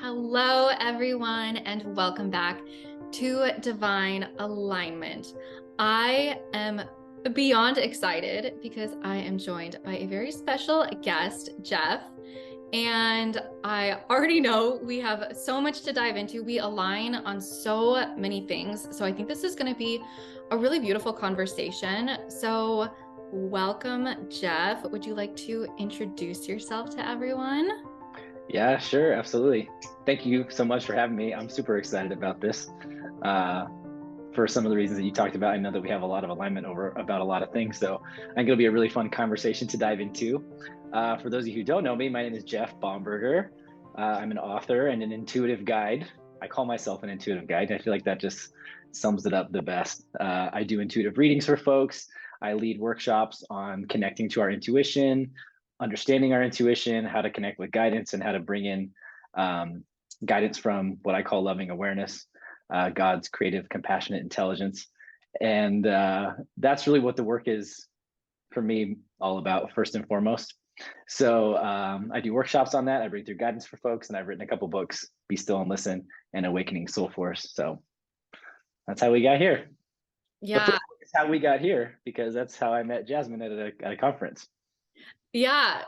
Hello, everyone, and welcome back to Divine Alignment. I am beyond excited because I am joined by a very special guest, Jeff. And I already know we have so much to dive into. We align on so many things. So I think this is going to be a really beautiful conversation. So, welcome, Jeff. Would you like to introduce yourself to everyone? Yeah, sure, absolutely. Thank you so much for having me. I'm super excited about this. Uh, for some of the reasons that you talked about, I know that we have a lot of alignment over about a lot of things. So I think it'll be a really fun conversation to dive into. For those of you who don't know me, my name is Jeff Bomberger. I'm an author and an intuitive guide. I call myself an intuitive guide. I feel like that just sums it up the best. I do intuitive readings for folks. I lead workshops on connecting to our intuition, understanding our intuition, how to connect with guidance, and how to bring in guidance from what I call loving awareness, God's creative, compassionate intelligence. And that's really what the work is for me all about, first and foremost. So I do workshops on that. I bring through guidance for folks, and I've written a couple books, Be Still and Listen and Awakening Soul Force. So that's how we got here. The first Yeah, book is how we got here, because that's how I met Jasmine at a conference. yeah.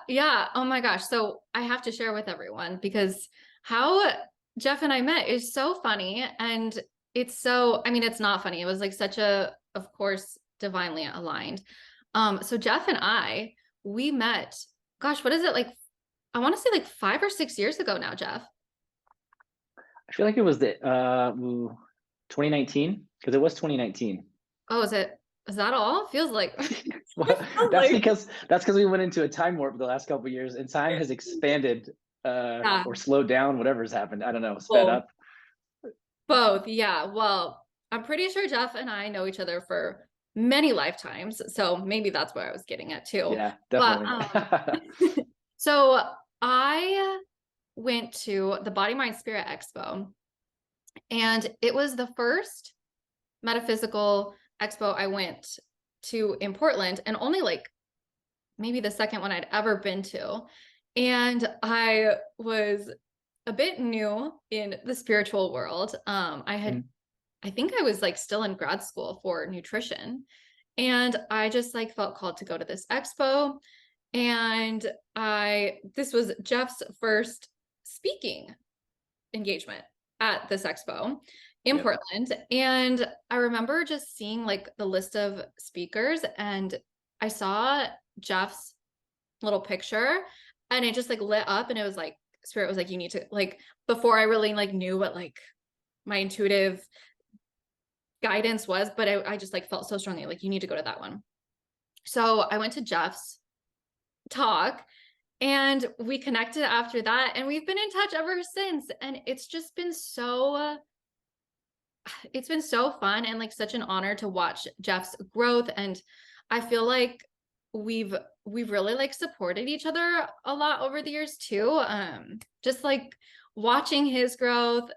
Oh my gosh. So I have to share with everyone because how Jeff and I met is so funny. And I mean, it's not funny. It was like such of course, divinely aligned. So Jeff and we met, gosh, what is it like? I want to say like 5 or 6 years ago now, Jeff. I feel like it was the 2019, because it was 2019. Oh, is that all? Feels like, Well, it feels that's like, because we went into a time warp the last couple of years, and time has expanded yeah, or slowed down, whatever's happened. I don't know, sped both. up. Both, yeah. Well, I'm pretty sure Jeff and I know each other for many lifetimes, so maybe that's where I was getting at too. Yeah, But definitely. so I went to the Body Mind Spirit Expo, and it was the first metaphysical expo I went to in Portland, and only like maybe the second one I'd ever been to. And I was a bit new in the spiritual world. I think I was like still in grad school for nutrition. And I just like felt called to go to this expo. And this was Jeff's first speaking engagement at this expo in Yep. Portland. And I remember just seeing like the list of speakers, and I saw Jeff's little picture, and it just like lit up, and it was like Spirit was like, you need to like, before I really like knew what like my intuitive guidance was, but I just like felt so strongly like you need to go to that one. So I went to Jeff's talk, and we connected after that, and we've been in touch ever since. And it's been so fun and like such an honor to watch Jeff's growth. And I feel like we've we've really like supported each other a lot over the years too. Just like watching his growth.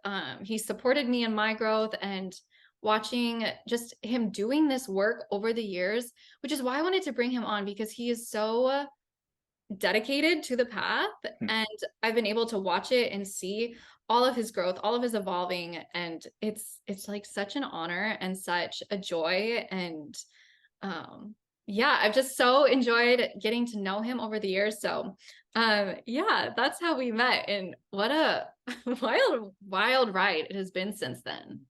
He supported me in my growth, and watching just him doing this work over the years, which is why I wanted to bring him on, because he is so dedicated to the path, and I've been able to watch it and see all of his growth, all of his evolving, and it's like such an honor and such a joy. And yeah, I've just so enjoyed getting to know him over the years. So yeah, that's how we met, and what a wild ride it has been since then.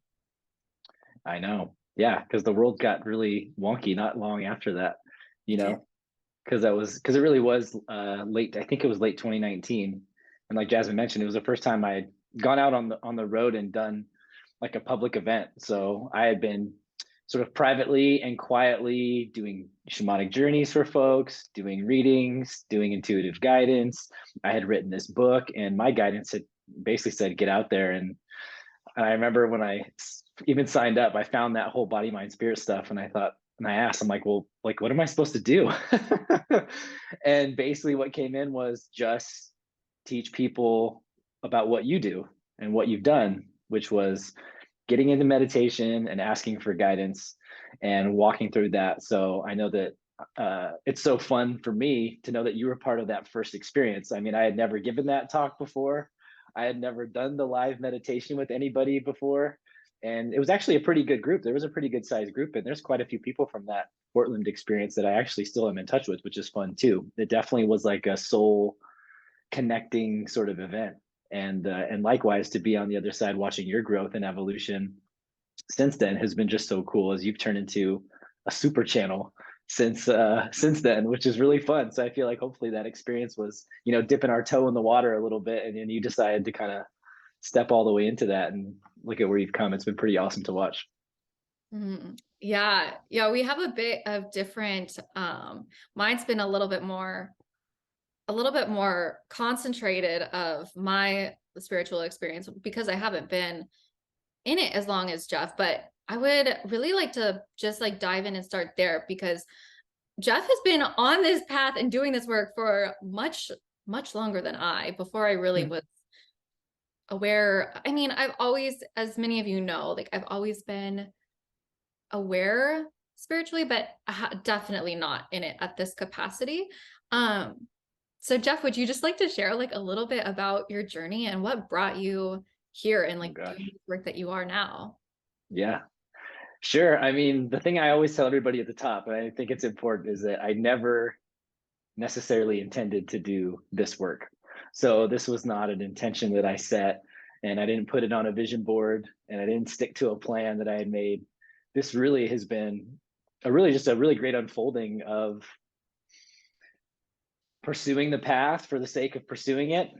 I know. Yeah, because the world got really wonky not long after that, you It did. know, because it really was late. I think it was late 2019, and like Jasmine mentioned, it was the first time I had gone out on the road and done like a public event. So I had been sort of privately and quietly doing shamanic journeys for folks, doing readings, doing intuitive guidance. I had written this book, and my guidance had basically said, get out there. And I remember when I even signed up, I found that whole body, mind, spirit stuff. And I thought, and I asked, I'm like, well, like, what am I supposed to do? And basically what came in was just teach people about what you do and what you've done, which was getting into meditation and asking for guidance and walking through that. So I know that it's so fun for me to know that you were part of that first experience. I mean, I had never given that talk before. I had never done the live meditation with anybody before. And it was actually a pretty good group. There was a pretty good sized group, and there's quite a few people from that Portland experience that I actually still am in touch with, which is fun too. It definitely was like a soul connecting sort of event. And likewise, to be on the other side watching your growth and evolution since then has been just so cool, as you've turned into a super channel since then, which is really fun. So I feel like hopefully that experience was, dipping our toe in the water a little bit, and then you decided to kind of step all the way into that and look at where you've come. It's been pretty awesome to watch. Yeah. Yeah. We have a bit of different, mine's been a little bit more concentrated of my spiritual experience because I haven't been in it as long as Jeff, but I would really like to just like dive in and start there because Jeff has been on this path and doing this work for much, much longer than I, before I really Hmm. was aware. I mean, I've always, as many of you know, like I've always been aware spiritually, but definitely not in it at this capacity. Um, so Jeff, would you just like to share like a little bit about your journey and what brought you here and Oh like doing gosh. the work that you are now? Yeah, sure. I mean, the thing I always tell everybody at the top, and I think it's important, is that I never necessarily intended to do this work. So this was not an intention that I set, and I didn't put it on a vision board, and I didn't stick to a plan that I had made. This really has been a really great unfolding of pursuing the path for the sake of pursuing it.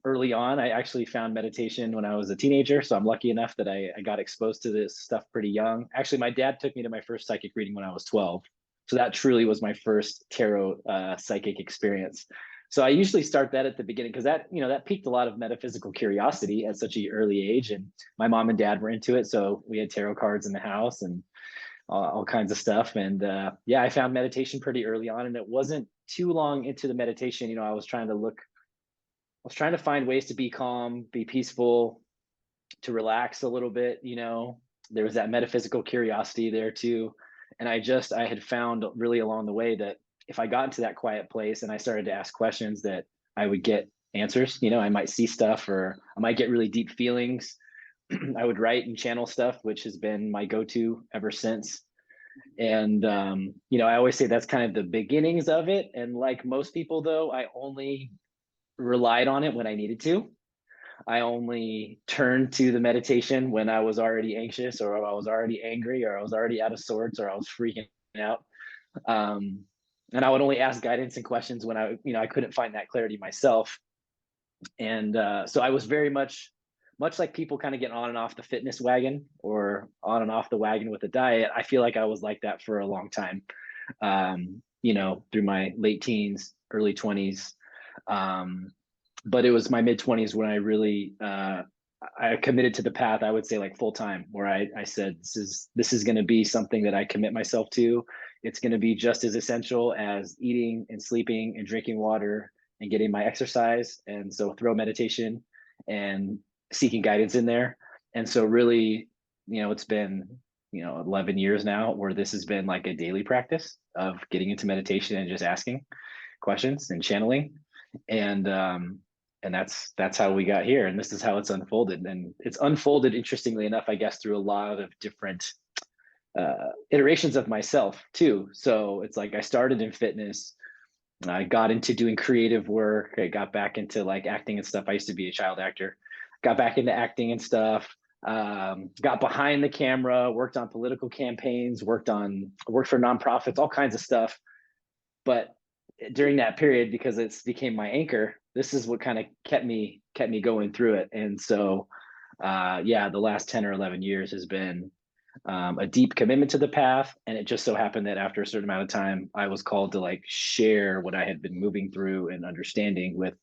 Early on, I actually found meditation when I was a teenager, so I'm lucky enough that I got exposed to this stuff pretty young. Actually, my dad took me to my first psychic reading when I was 12, so that truly was my first tarot psychic experience. So I usually start that at the beginning because that piqued a lot of metaphysical curiosity at such an early age, and my mom and dad were into it, so we had tarot cards in the house and all kinds of stuff. And yeah, I found meditation pretty early on, and it wasn't too long into the meditation. I was trying to find ways to be calm, be peaceful, to relax a little bit. There was that metaphysical curiosity there too. And I had found really along the way that if I got into that quiet place and I started to ask questions, that I would get answers. I might see stuff, or I might get really deep feelings. I would write and channel stuff, which has been my go-to ever since. And I always say that's kind of the beginnings of it. And like most people, though, I only relied on it when I needed to. I only turned to the meditation when I was already anxious, or I was already angry, or I was already out of sorts, or I was freaking out. Um, and I would only ask guidance and questions when I couldn't find that clarity myself. And so I was very much like people kind of get on and off the fitness wagon, or on and off the wagon with a diet. I feel like I was like that for a long time, through my late teens, early 20s. But it was my mid 20s when I really I committed to the path. I would say like full time, where I said this is going to be something that I commit myself to. It's going to be just as essential as eating and sleeping and drinking water and getting my exercise. And so throw meditation and seeking guidance in there. And so really, it's been 11 years now where this has been like a daily practice of getting into meditation and just asking questions and channeling. And that's how we got here, and this is how it's unfolded. And it's unfolded, interestingly enough, I guess, through a lot of different iterations of myself too. So it's like I started in fitness, I got into doing creative work, I got back into like acting and stuff. I used to be a child actor, got back into acting and stuff. Got behind the camera, worked on political campaigns, worked for nonprofits, all kinds of stuff. But during that period, because it's became my anchor, this is what kind of kept me going through it. And so yeah, the last 10 or 11 years has been a deep commitment to the path. And it just so happened that after a certain amount of time, I was called to like share what I had been moving through and understanding with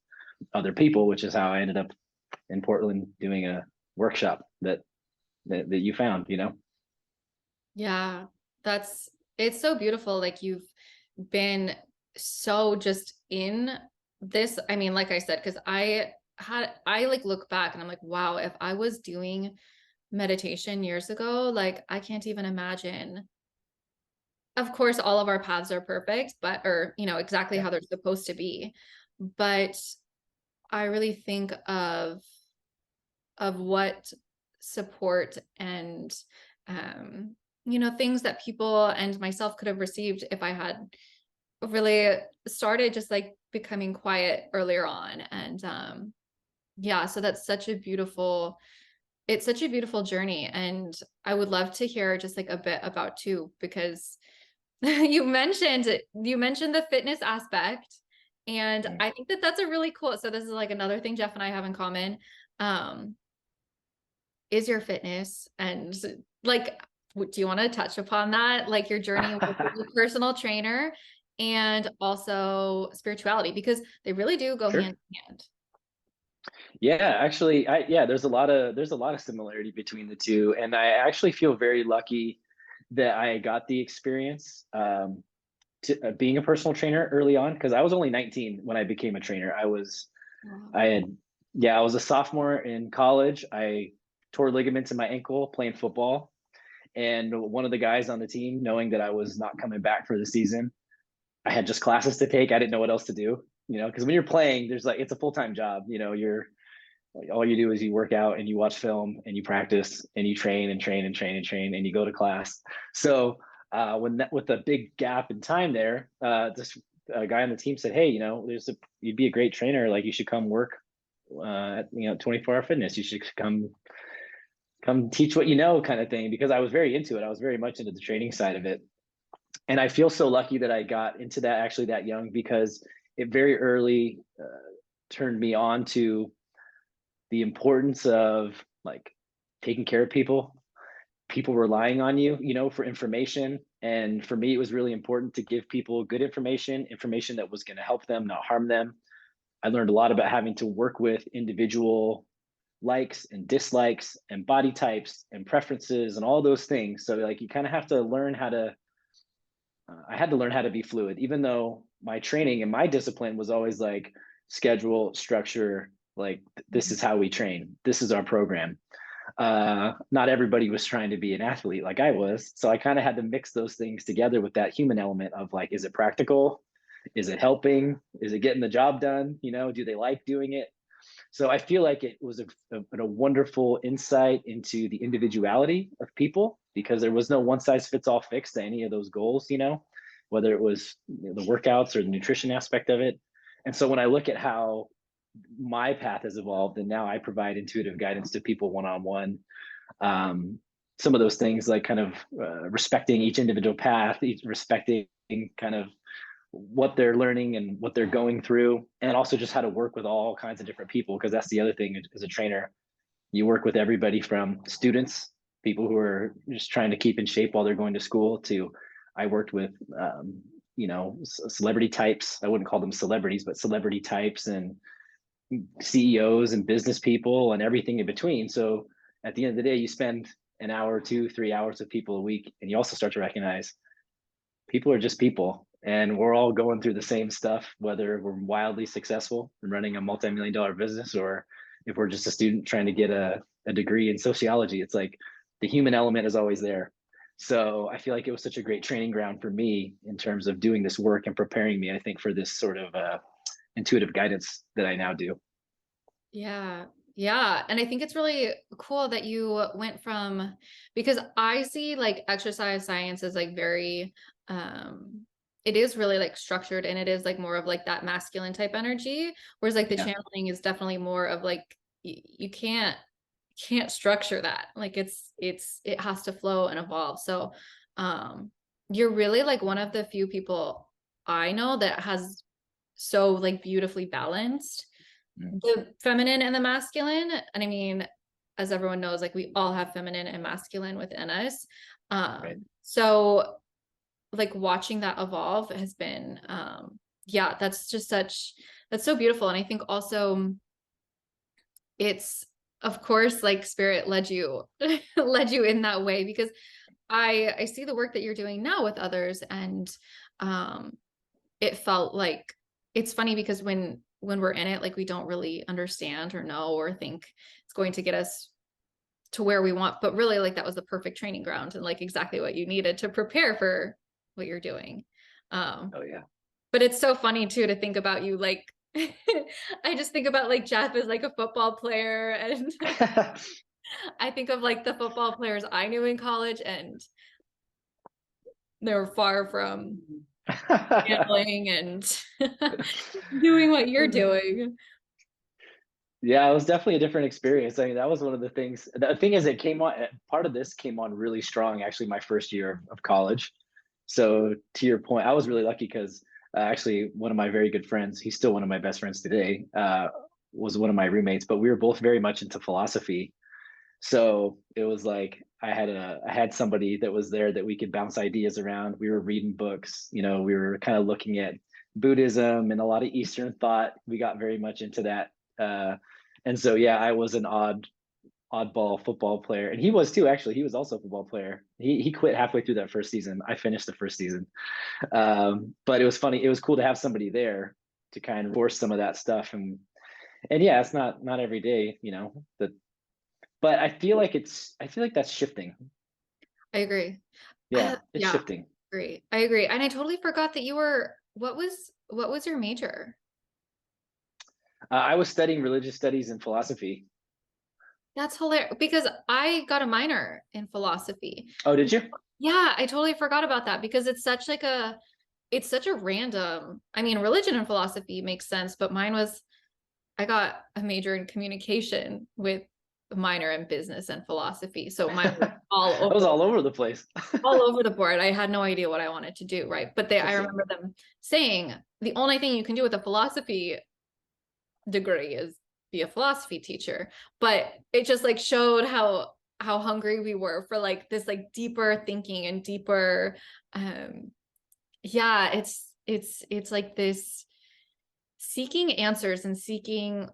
other people, which is how I ended up in Portland doing a workshop that you found. Yeah, it's so beautiful. Like you've been so just in this. I mean, like I said, because I like look back and I'm like, wow, if I was doing meditation years ago, like I can't even imagine. Of course, all of our paths are perfect, but or exactly Yeah. how they're supposed to be. But I really think of what support and things that people and myself could have received if I had really started just like becoming quiet earlier on. And yeah, so that's such a beautiful, it's such a beautiful journey. And I would love to hear just like a bit about too, because you mentioned the fitness aspect, and Mm. I think that that's a really cool, so this is like another thing Jeff and I have in common, um is your fitness. And like, do you want to touch upon that, like your journey with your personal trainer and also spirituality, because they really do go Sure. hand in hand. Yeah, actually, there's a lot of similarity between the two, and I actually feel very lucky that I got the experience being a personal trainer early on because I was only 19 when I became a trainer. Wow. I had, yeah, I was a sophomore in college. I tore ligaments in my ankle playing football, and one of the guys on the team, knowing that I was not coming back for the season, I had just classes to take. I didn't know what else to do, because when you're playing, there's like it's a full time job. You're like all you do is you work out and you watch film and you practice and you train and train and train and train and you go to class. So with a big gap in time there, this guy on the team said, "Hey, you'd be a great trainer. Like you should come work at 24 Hour Fitness. You should come teach what you know, kind of thing." Because I was very into it. I was very much into the training side of it, and I feel so lucky that I got into that actually that young because it very early turned me on to the importance of like taking care of people relying on you, for information. And for me, it was really important to give people good information that was going to help them, not harm them. I learned a lot about having to work with individual likes and dislikes and body types and preferences and all those things. So like you kind of have to learn how to I had to learn how to be fluid, even though my training and my discipline was always like schedule, structure, like this is how we train. This is our program. Not everybody was trying to be an athlete like I was. So I kind of had to mix those things together with that human element of like, is it practical? Is it helping? Is it getting the job done? Do they like doing it? So I feel like it was a wonderful insight into the individuality of people because there was no one size fits all fix to any of those goals, whether it was the workouts or the nutrition aspect of it. And so when I look at how my path has evolved and now I provide intuitive guidance to people one on one, some of those things like kind of respecting each individual path, respecting kind of what they're learning and what they're going through, and also just how to work with all kinds of different people. Because that's the other thing as a trainer, you work with everybody from students, people who are just trying to keep in shape while they're going to school, to I worked with, celebrity types. I wouldn't call them celebrities, but celebrity types and CEOs and business people and everything in between. So at the end of the day, you spend an hour, 2, 3 hours with people a week, and you also start to recognize people are just people and we're all going through the same stuff, whether we're wildly successful and running a multi-million-dollar business or if we're just a student trying to get a degree in sociology. It's like the human element is always there. So I feel like it was such a great training ground for me in terms of doing this work and preparing me, I think, for this sort of intuitive guidance that I now do. Yeah. Yeah. And I think it's really cool that you went from, because I see like exercise science as like very, it is really like structured and it is like more of like that masculine type energy. Whereas like the Yeah. channeling is definitely more of like, you can't structure that. Like it has to flow and evolve. So, um, you're really like one of the few people I know that has so like beautifully balanced Mm. the feminine and the masculine. And I mean, as everyone knows, like we all have feminine and masculine within us. Right. So like watching that evolve has been, yeah, that's so beautiful. And I think also it's, of course, like spirit led you, led you in that way, because I see the work that you're doing now with others. And, um, it felt like, it's funny because when we're in it, like we don't really understand or know or think it's going to get us to where we want, but really like that was the perfect training ground and like exactly what you needed to prepare for what you're doing. um Oh yeah. but it's so funny too to think about you like I just think about like Jeff as like a football player, and I think of like the football players I knew in college, and they're far from gambling and doing what you're doing. Yeah, it was definitely a different experience. I mean, that was one of the things. The thing is, it came on, part of this came on really strong, actually, my first year of college. So, to your point, I was really lucky because actually, one of my very good friends, he's still one of my best friends today, was one of my roommates, but we were both very much into philosophy. So it was like I had somebody that was there that we could bounce ideas around. We were reading books, we were kind of looking at Buddhism and a lot of Eastern thought. We got very much into that. And so yeah, I was an oddball football player. And he was too, actually. He was also a football player. He quit halfway through that first season. I finished the first season. But it was funny, it was cool to have somebody there to kind of force some of that stuff. And yeah, it's not every day, that but I feel like that's shifting. I agree. Yeah, it's Yeah, shifting. agree. I agree. And I totally forgot that you were, what was your major? I was studying religious studies and philosophy. That's hilarious because I got a minor in philosophy. Oh, did you? Yeah, I totally forgot about that because it's such a random, I mean, religion and philosophy makes sense, but mine was, I got a major in communication with a minor in business and philosophy. So mine was I was all over the place. all over the board. I had no idea what I wanted to do, right? But I Awesome. remember them saying the only thing you can do with a philosophy degree is be a philosophy teacher. But it just like showed how hungry we were for like this like deeper thinking and deeper yeah, it's like this seeking answers and seeking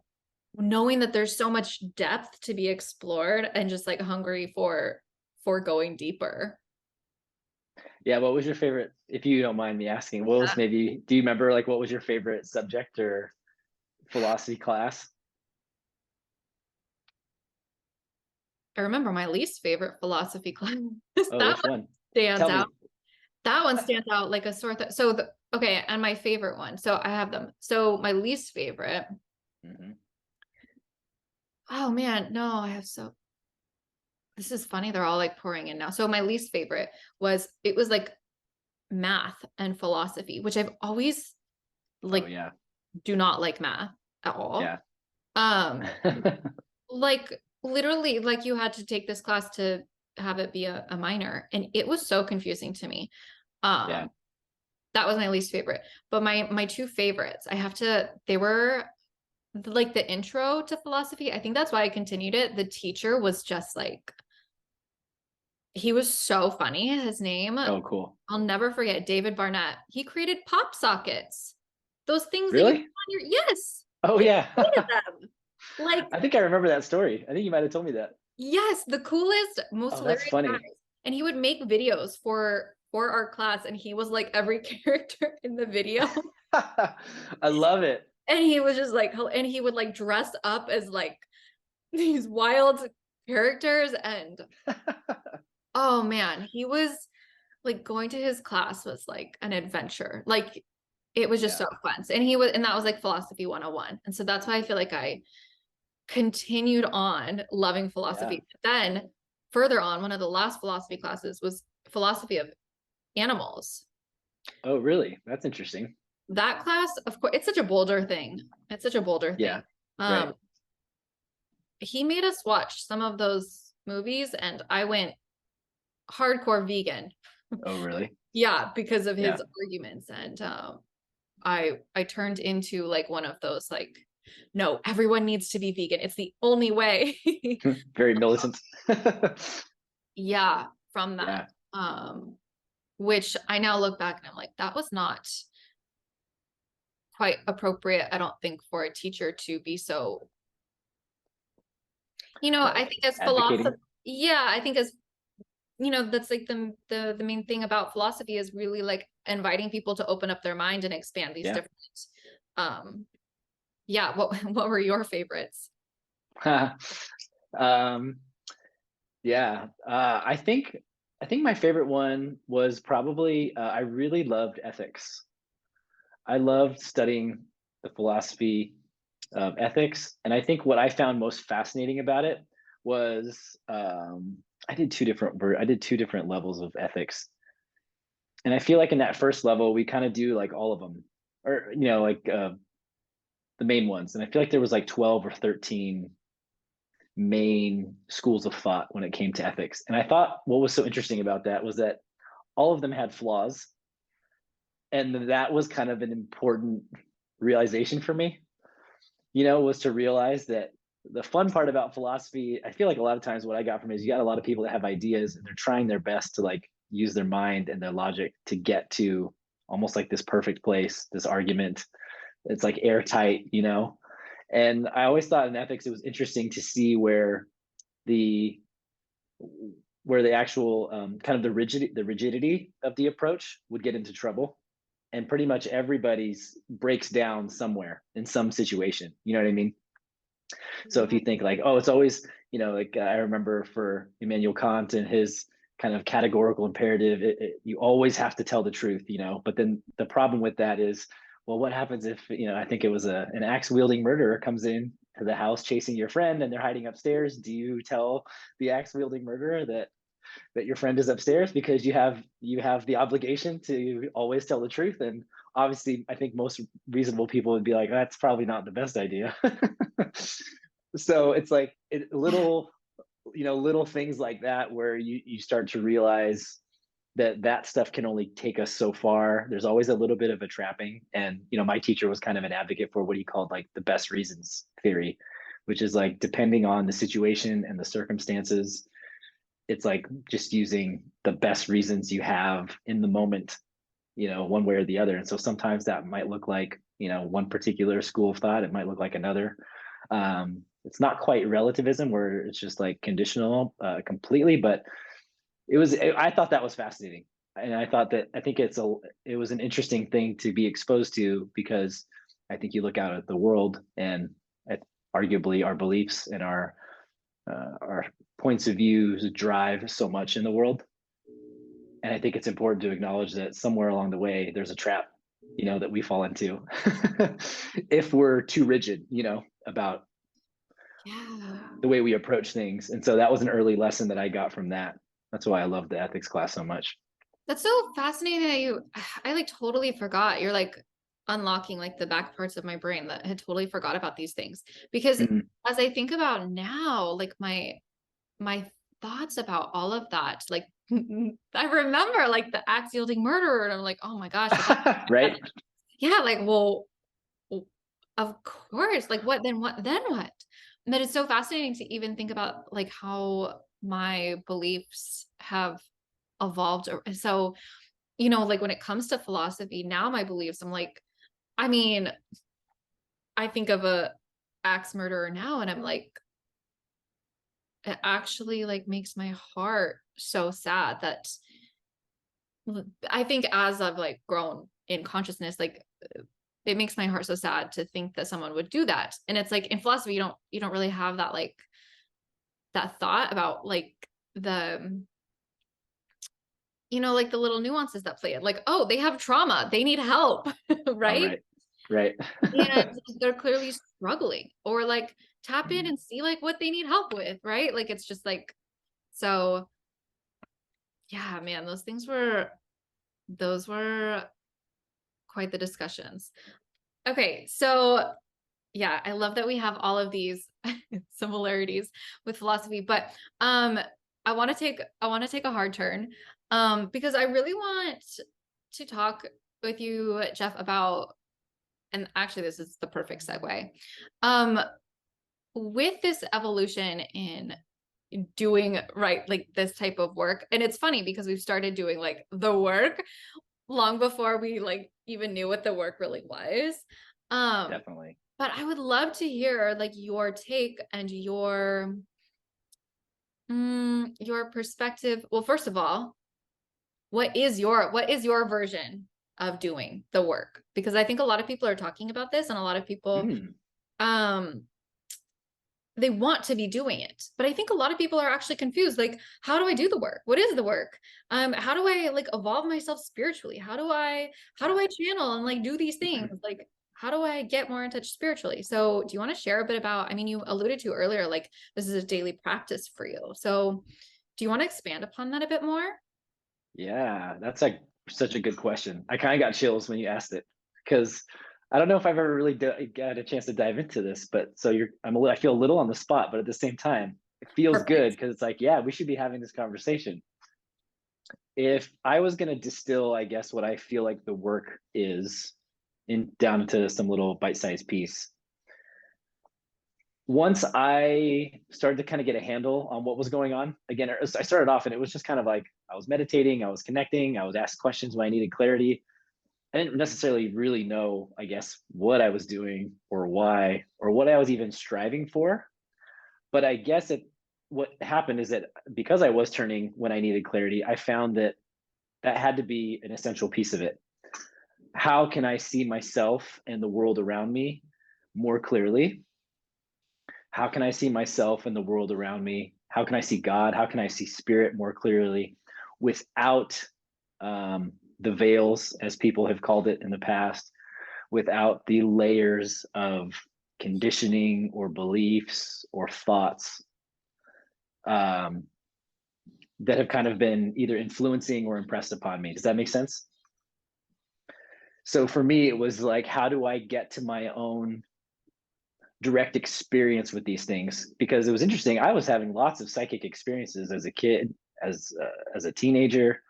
knowing that there's so much depth to be explored and just like hungry for going deeper. Yeah, what was your favorite, if you don't mind me asking, what was maybe, do you remember like what was your favorite subject or philosophy class? I remember my least favorite philosophy class. Oh, That which one one? stands Tell out. me. That one stands out like a sore thumb. So okay, and my favorite one. So I have them. So my least favorite. Hmm. Oh man, no, I have so this is funny. They're all like pouring in now. So my least favorite it was like math and philosophy, which I've always Oh like yeah. do not like math at all. Yeah. Um, like literally, like you had to take this class to have it be a minor, and it was so confusing to me. Yeah. Um, that was my least favorite. But my two favorites, they were like the intro to philosophy. I think that's why I continued it. The teacher was just like he was so funny. His name, Oh, cool. I'll never forget, David Barnett. He created pop sockets. Those things that you put Really? on your, yes, Oh he yeah. created them. Like, I think I remember that story. I think you might have told me that. yes, the coolest, most Oh, that's hilarious funny. guys. And he would make videos for our class, and he was like every character in the video. I love it. And he was just like, and he would like dress up as like these wild characters. And oh man, he was like going to his class was like an adventure. Like it was just Yeah. so fun. And that was like philosophy 101. And so that's why I feel like I continued on loving Yeah. philosophy. But then further on, one of the last philosophy classes was philosophy of animals. Oh, really? That's interesting. That class, of course, it's such a Boulder thing. It's such a Boulder thing. Yeah. Right. Um, he made us watch some of those movies, and I went hardcore vegan. Oh, really? Yeah, because of Yeah. his arguments. And I turned into like one of those like, no, everyone needs to be vegan. It's the only way. Very militant. Yeah, from that. Yeah. Which I now look back and I'm like, that was not quite appropriate, I don't think, for a teacher to be so, I think as philosophy, Advocating. yeah, I think as that's like the main thing about philosophy is really like inviting people to open up their mind and expand these Yeah. different um yeah, what were your favorites? um, yeah. I think my favorite one was probably I really loved ethics. I loved studying the philosophy of ethics. And I think what I found most fascinating about it was I did two different levels of ethics. And I feel like in that first level, we kind of do like all of them, or like the main ones. And I feel like there was like 12 or 13 main schools of thought when it came to ethics. And I thought what was so interesting about that was that all of them had flaws. And that was kind of an important realization for me, was to realize that the fun part about philosophy, I feel like a lot of times what I got from it is you got a lot of people that have ideas and they're trying their best to like use their mind and their logic to get to almost like this perfect place, this argument. It's like airtight, And I always thought in ethics it was interesting to see the actual kind of the rigidity of the approach would get into trouble, and pretty much everybody's breaks down somewhere in some situation. You know what I mean? So if you think like, oh, it's always, like I remember for Immanuel Kant and his kind of categorical imperative, you always have to tell the truth, But then the problem with that is, well, what happens if, I think it was an axe wielding murderer comes in to the house chasing your friend and they're hiding upstairs? Do you tell the axe wielding murderer that your friend is upstairs, because you have the obligation to always tell the truth? And obviously I think most reasonable people would be like, that's probably not the best idea. So it's like little things like that where you start to realize that stuff can only take us so far. There's always a little bit of a trapping. And my teacher was kind of an advocate for what he called like the best reasons theory, which is like, depending on the situation and the circumstances, it's like just using the best reasons you have in the moment, one way or the other. And so sometimes that might look like, one particular school of thought, it might look like another. It's not quite relativism where it's just like conditional completely, but I thought that was fascinating. And I think it was an interesting thing to be exposed to, because I think you look out at the world and arguably our beliefs and our points of view drive so much in the world. And I think it's important to acknowledge that somewhere along the way, there's a trap, that we fall into if we're too rigid, about the way we approach things. And so that was an early lesson that I got from that. That's why I love the ethics class so much. That's so fascinating that I like totally forgot. You're like unlocking like the back parts of my brain that had totally forgot about these things. Because as I think about now, like my thoughts about all of that, like I remember like the axe wielding murderer, and I'm like, oh my gosh. Right. Yeah, like, well, of course, like what then what? But it's so fascinating to even think about like how my beliefs have evolved. So, like when it comes to philosophy, now my beliefs, I'm like, I mean, I think of a axe murderer now and I'm like, it actually like makes my heart so sad that I think as I've like grown in consciousness, like it makes my heart so sad to think that someone would do that. And it's like in philosophy, you don't really have that like that thought about like the like the little nuances that play it. Like, oh, they have trauma, they need help, right? Right. And they're clearly struggling, or like tap in and see like what they need help with, right? Like it's just like, so yeah, man, those were quite the discussions. Okay, so yeah, I love that we have all of these similarities with philosophy, but I want to take a hard turn because I really want to talk with you, Jeff, about, and actually this is the perfect segue. With this evolution in doing right like this type of work, and it's funny because we've started doing like the work long before we like even knew what the work really was. Definitely. But I would love to hear like your take and your perspective. Well, first of all, what is your version of doing the work? Because I think a lot of people are talking about this, and a lot of people they want to be doing it, but I think a lot of people are actually confused. Like, how do I do the work? What is the work? How do I like evolve myself spiritually? How do I channel and like do these things? Like, how do I get more in touch spiritually? So do you want to share a bit about, I mean, you alluded to earlier, like this is a daily practice for you. So do you want to expand upon that a bit more? Yeah, that's like such a good question. I kind of got chills when you asked it because I don't know if I've ever really got a chance to dive into this, but so I feel a little on the spot, but at the same time, it feels good Perfect. because it's like, yeah, we should be having this conversation. If I was going to distill, I guess, what I feel like the work is in down to some little bite-sized piece. Once I started to kind of get a handle on what was going on, again, I started off and it was just kind of like I was meditating, I was connecting, I was asked questions when I needed clarity. I didn't necessarily really know, I guess, what I was doing or why or what I was even striving for. But I guess what happened is that because I was turning when I needed clarity, I found that that had to be an essential piece of it. How can I see myself and the world around me more clearly? How can I see myself and the world around me? How can I see God? How can I see spirit more clearly without the veils, as people have called it in the past, without the layers of conditioning or beliefs or thoughts um, that have kind of been either influencing or impressed upon me? Does that make sense? So for me, it was like, how do I get to my own direct experience with these things? Because it was interesting. I was having lots of psychic experiences as a kid, as a teenager,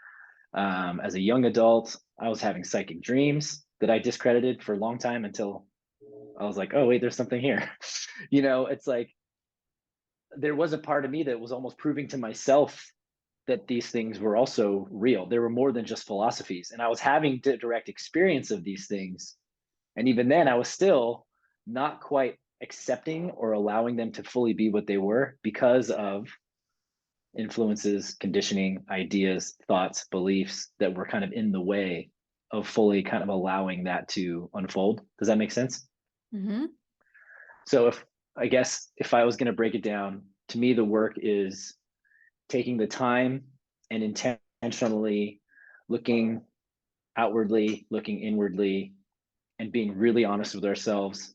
as a young adult. I was having psychic dreams that I discredited for a long time until I was like, oh wait, there's something here. It's like there was a part of me that was almost proving to myself that these things were also real. They were more than just philosophies, and I was having direct experience of these things. And even then, I was still not quite accepting or allowing them to fully be what they were because of influences, conditioning, ideas, thoughts, beliefs that were kind of in the way of fully kind of allowing that to unfold. Does that make sense? Mm-hmm. So I guess if I was going to break it down, to me, the work is taking the time and intentionally looking outwardly, looking inwardly, and being really honest with ourselves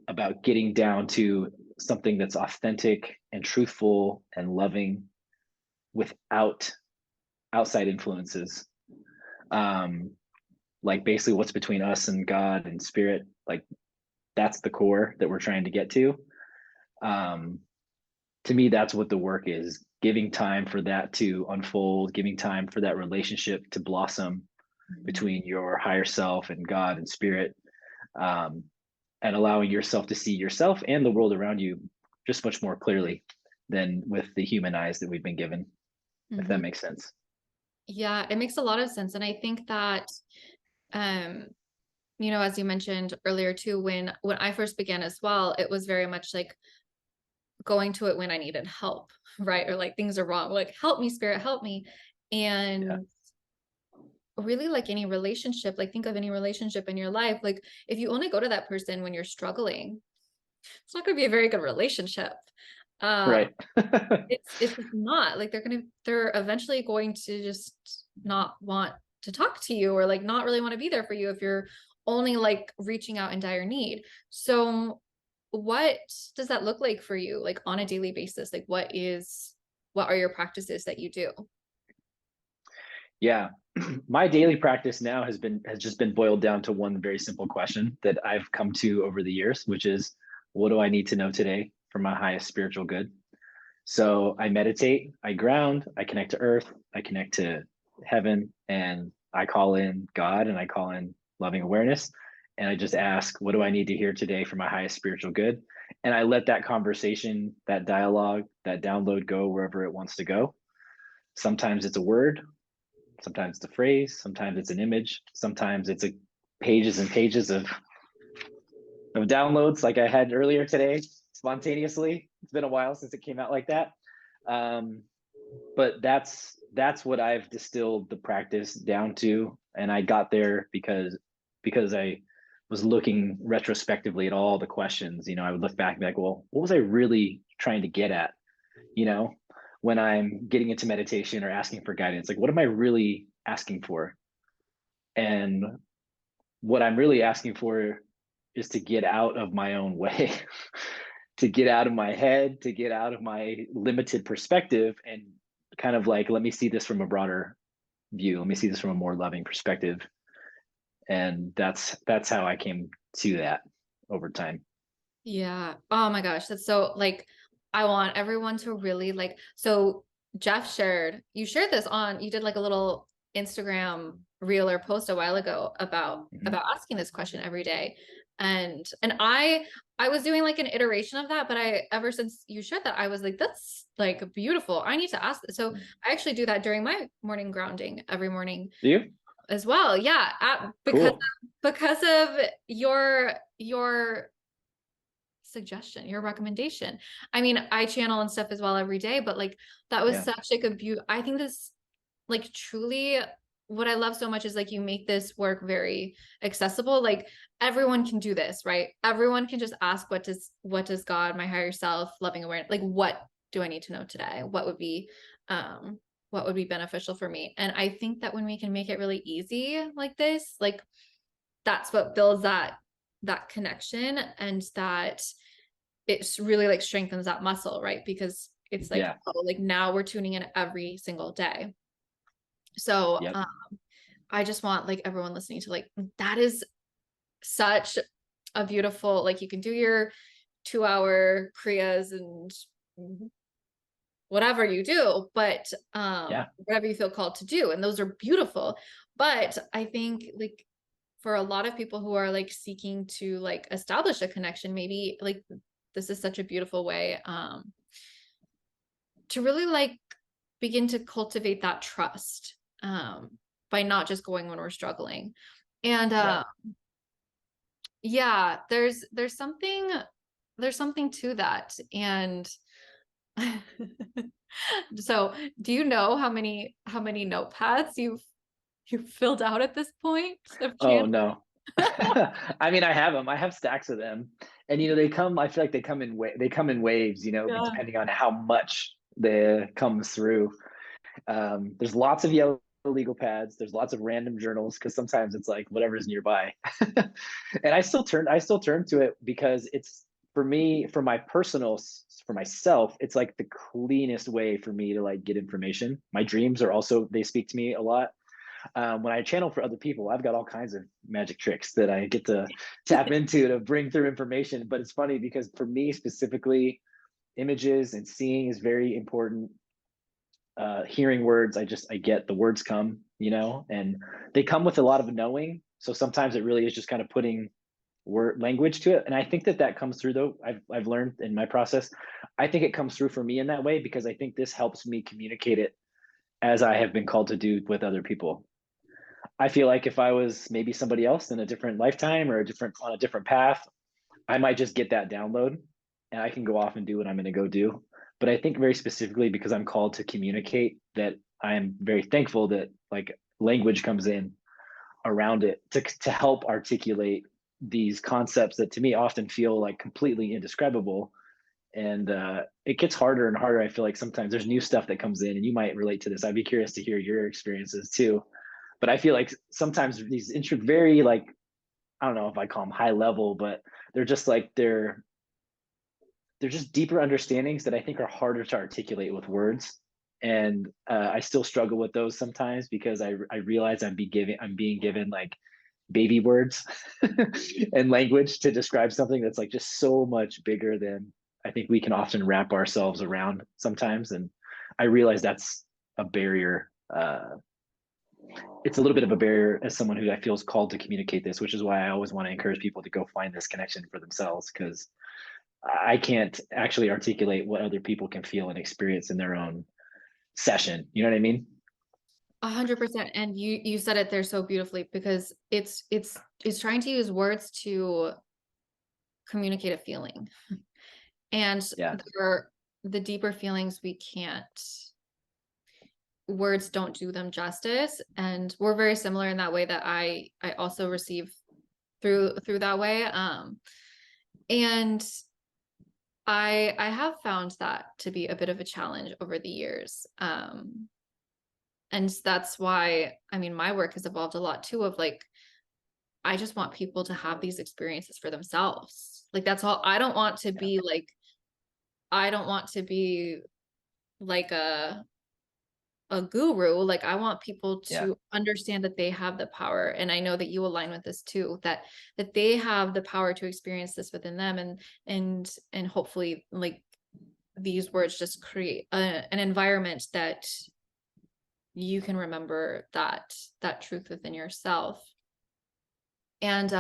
about getting down to something that's authentic and truthful and loving without outside influences. Um, like basically what's between us and God and spirit, like that's the core that we're trying to get to. Um, to me, that's what the work is, giving time for that to unfold, giving time for that relationship to blossom between your higher self and God and spirit, um, and allowing yourself to see yourself and the world around you just much more clearly than with the human eyes that we've been given, if Mm-hmm. that makes sense. Yeah, it makes a lot of sense. And I think that, um, as you mentioned earlier too, when I first began as well, it was very much like going to it when I needed help, right? Or like things are wrong, like help me, spirit, help me. Yeah. And really like any relationship, like think of any relationship in your life, like if you only go to that person when you're struggling, it's not going to be a very good relationship. Um, Right. it's just not like they're eventually going to just not want to talk to you or like not really want to be there for you if you're only like reaching out in dire need. So what does that look like for you like on a daily basis? Like what are your practices that you do? Yeah. My daily practice now has just been boiled down to one very simple question that I've come to over the years, which is, what do I need to know today for my highest spiritual good? So I meditate, I ground, I connect to earth, I connect to heaven, and I call in God and I call in loving awareness. And I just ask, what do I need to hear today for my highest spiritual good? And I let that conversation, that dialogue, that download go wherever it wants to go. Sometimes it's a word, sometimes it's a phrase, sometimes it's an image, sometimes it's pages and pages of downloads like I had earlier today, spontaneously. It's been a while since it came out like that. Um, but that's what I've distilled the practice down to, and I got there because I was looking retrospectively at all the questions. I would look back and be like, well, what was I really trying to get at? You know, when I'm getting into meditation or asking for guidance, like what am I really asking for? And what I'm really asking for is to get out of my own way, to get out of my head, to get out of my limited perspective, and kind of like, let me see this from a broader view. Let me see this from a more loving perspective. And that's how I came to that over time. Yeah. Oh my gosh. That's so like, I want everyone to really like, so Jeff you shared this on, you did like a little Instagram reel or post a while ago Mhm. about asking this question every day. And I was doing like an iteration of that, but ever since you shared that, I was like, that's like beautiful. I need to ask this. So I actually do that during my morning grounding every morning Do you? as well. Yeah. Cool. Because of your suggestion, your recommendation. I mean, I channel and stuff as well every day, but like that was Yeah. such like a beauty. I think this like truly what I love so much is like you make this work very accessible. Like everyone can do this, right? Everyone can just ask what does God, my higher self, loving awareness, like what do I need to know today? What would be beneficial for me? And I think that when we can make it really easy like this, like that's what builds that connection, and that it's really like strengthens that muscle, right? Because it's like, Yeah. oh, like now we're tuning in every single day. So Yep. I just want like everyone listening to like, that is such a beautiful, like you can do your 2 hour kriyas and whatever you do, but Yeah. whatever you feel called to do. And those are beautiful. But I think like for a lot of people who are like seeking to like establish a connection, maybe like this is such a beautiful way to really like begin to cultivate that trust by not just going when we're struggling. And Yeah. yeah, there's something to that. And so do you know how many notepads you've filled out at this point of Oh channel? no. I mean, I have them. I have stacks of them, and they come. I feel like they come in waves. Yeah. Depending on how much they comes through. There's lots of yellow legal pads. There's lots of random journals because sometimes it's like whatever's nearby. And I still turn to it because it's for me, for myself, it's like the cleanest way for me to like get information. My dreams are also, they speak to me a lot. When I channel for other people, I've got all kinds of magic tricks that I get to tap into to bring through information. But it's funny because for me specifically, images and seeing is very important. Hearing words, I get the words come, and they come with a lot of knowing. So sometimes it really is just kind of putting word language to it. And I think that comes through, though. I've learned in my process. I think it comes through for me in that way because I think this helps me communicate it as I have been called to do with other people. I feel like if I was maybe somebody else in a different lifetime or on a different path, I might just get that download and I can go off and do what I'm going to go do. But I think very specifically because I'm called to communicate, that I am very thankful that like language comes in around it to help articulate these concepts that to me often feel like completely indescribable. And it gets harder and harder. I feel like sometimes there's new stuff that comes in, and you might relate to this. I'd be curious to hear your experiences too. But I feel like sometimes these very like, I don't know if I call them high level, but they're just like they're just deeper understandings that I think are harder to articulate with words. And I still struggle with those sometimes because I realize I'm being given like baby words and language to describe something that's like just so much bigger than I think we can often wrap ourselves around sometimes. And I realize that's a barrier. It's a little bit of a barrier as someone who I feel is called to communicate this, which is why I always want to encourage people to go find this connection for themselves, because I can't actually articulate what other people can feel and experience in their own session. You know what I mean? 100%. And you said it there so beautifully, because it's trying to use words to communicate a feeling. And Yeah. the deeper feelings we can't, words don't do them justice. And we're very similar in that way, that I also receive through that way. And I have found that to be a bit of a challenge over the years. And that's why, I mean, my work has evolved a lot too, of like, I just want people to have these experiences for themselves. Like, that's all. I don't want to Yeah. be like, I don't want to be like a guru. Like, I want people Yeah. to understand that they have the power. And I know that you align with this too, that they have the power to experience this within them. And hopefully, like, these words just create an environment that you can remember that truth within yourself. And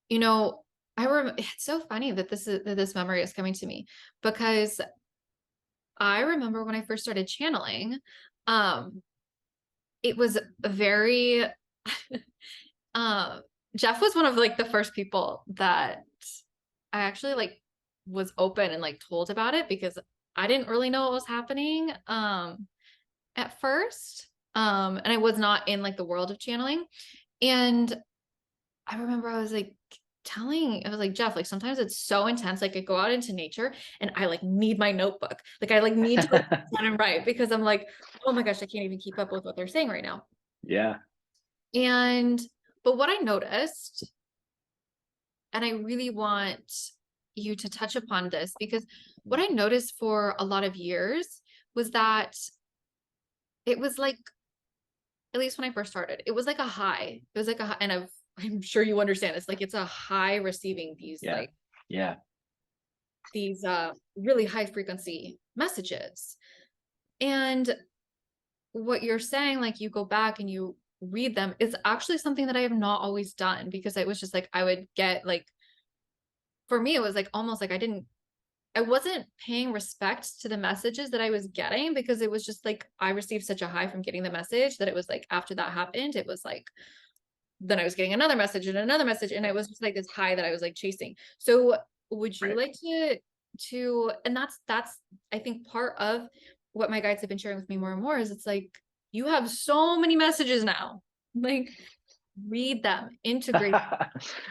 you know, it's so funny that this memory is coming to me, because I remember when I first started channeling, um, it was a very uh, Jeff was one of like the first people that I actually like was open and like told about it, because I didn't really know what was happening at first. And I was not in like the world of channeling. And I remember I was like I was like, Jeff, like sometimes it's so intense. Like I go out into nature and I like need my notebook. Like I like need to like sit down and write, because I'm like, oh my gosh, I can't even keep up with what they're saying right now. Yeah. And but what I noticed, and I really want you to touch upon this, because what I noticed for a lot of years was that it was like, at least when I first started, it was like a high. It was like a high, and I'm sure you understand this. Like it's a high receiving these Yeah. like Yeah. these really high frequency messages. And what you're saying, like you go back and you read them, is actually something that I have not always done, because it was just like I would get like, for me, it was like almost like I wasn't paying respect to the messages that I was getting, because it was just like I received such a high from getting the message that it was like after that happened, it was like then I was getting another message and another message, and it was just like this high that I was like chasing. So would you Right. like to and that's I think part of what my guides have been sharing with me more and more is, it's like you have so many messages now. Like read them, integrate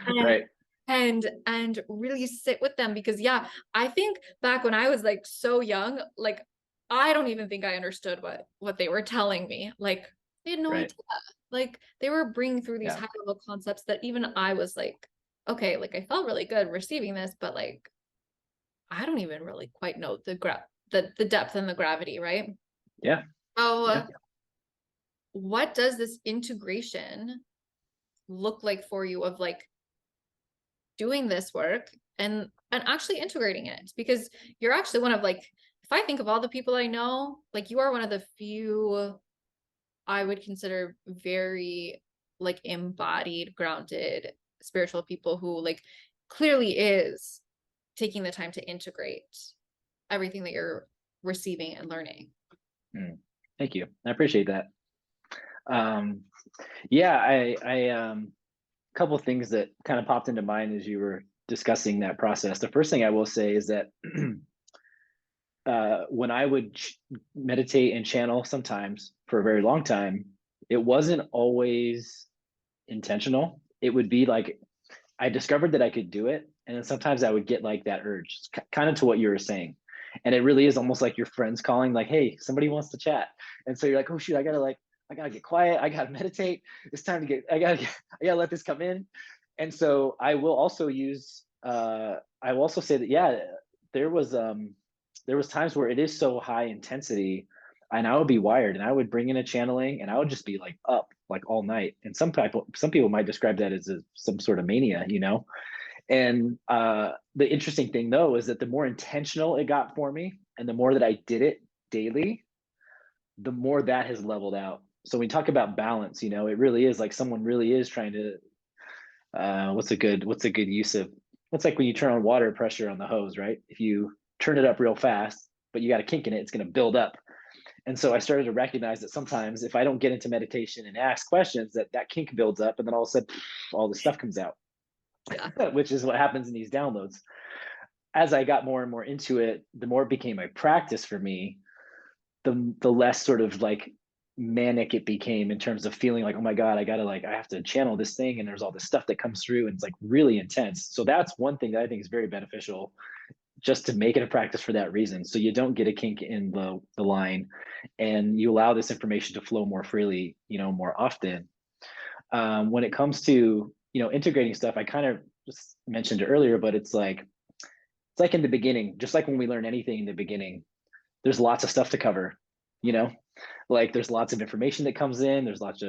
and Right. and really sit with them, because yeah, I think back when I was like so young, like I don't even think I understood what they were telling me. Like I had no Right. idea. Like they were bringing through these Yeah. high level concepts that even I was like, okay, like I felt really good receiving this, but like I don't even really quite know the depth and the gravity, right? Yeah. So Yeah. what does this integration look like for you, of like doing this work and actually integrating it? Because you're actually one of like, if I think of all the people I know, like you are one of the few I would consider very like embodied, grounded, spiritual people who like clearly is taking the time to integrate everything that you're receiving and learning. Mm. Thank you. I appreciate that. Um, yeah, couple of things that kind of popped into mind as you were discussing that process. The first thing I will say is that when I would meditate and channel sometimes for a very long time, it wasn't always intentional. It would be like I discovered that I could do it, and then sometimes I would get like that urge, kind of to what you were saying, and it really is almost like your friends calling, like, "Hey, somebody wants to chat," and so you're like, "Oh shoot, I gotta get quiet. I gotta meditate. It's time to get. I gotta let this come in." And so I will also use. I will also say that yeah, there was um, there was times where it is so high intensity, and I would be wired, and I would bring in a channeling, and I would just be like up like all night. And some people might describe that as some sort of mania, you know. And the interesting thing though is that the more intentional it got for me, and the more that I did it daily, the more that has leveled out. So when we talk about balance, you know, it really is like someone really is trying to what's a good use of what's like when you turn on water pressure on the hose, right? If you turn it up real fast, but you got a kink in it, it's going to build up. And so I started to recognize that sometimes if I don't get into meditation and ask questions, that kink builds up, and then all of a sudden, all this stuff comes out, Yeah. which is what happens in these downloads. As I got more and more into it, the more it became a practice for me, the less sort of like manic it became in terms of feeling like, oh my God, I have to channel this thing, and there's all this stuff that comes through, and it's like really intense. So that's one thing that I think is very beneficial, just to make it a practice for that reason. So you don't get a kink in the line, and you allow this information to flow more freely, you know, more often. when it comes to, integrating stuff, I kind of just mentioned it earlier, but it's like in the beginning, just like when we learn anything in the beginning, there's lots of stuff to cover, you know, like there's lots of information that comes in. There's lots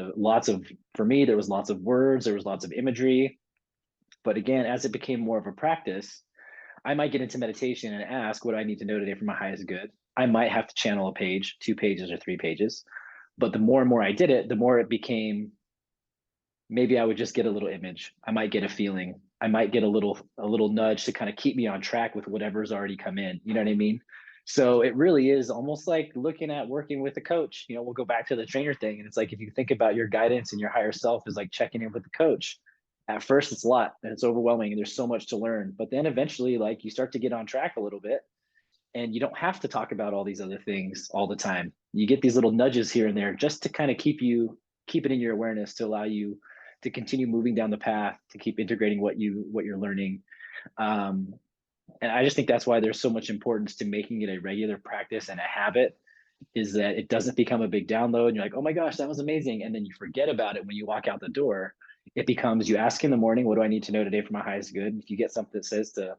of, for me, there was lots of words, there was lots of imagery. But again, as it became more of a practice, I might get into meditation and ask, what do I need to know today for my highest good? I might have to channel a page, 2 pages, or 3 pages. But the more and more I did it, the more it became, maybe I would just get a little image. I might get a feeling. I might get a little nudge to kind of keep me on track with whatever's already come in. You know what I mean? So it really is almost like looking at working with a coach. We'll go back to the trainer thing. And it's like, if you think about your guidance and your higher self is like checking in with the coach. At first it's a lot and it's overwhelming and there's so much to learn. But then eventually, like, you start to get on track a little bit and you don't have to talk about all these other things all the time. You get these little nudges here and there just to kind of keep it in your awareness, to allow you to continue moving down the path, to keep integrating what you're learning. um, and I just think that's why there's so much importance to making it a regular practice and a habit, is that it doesn't become a big download and you're like, oh my gosh, that was amazing, and then you forget about it when you walk out the door. It becomes, you ask in the morning, what do I need to know today for my highest good? If you get something that says to,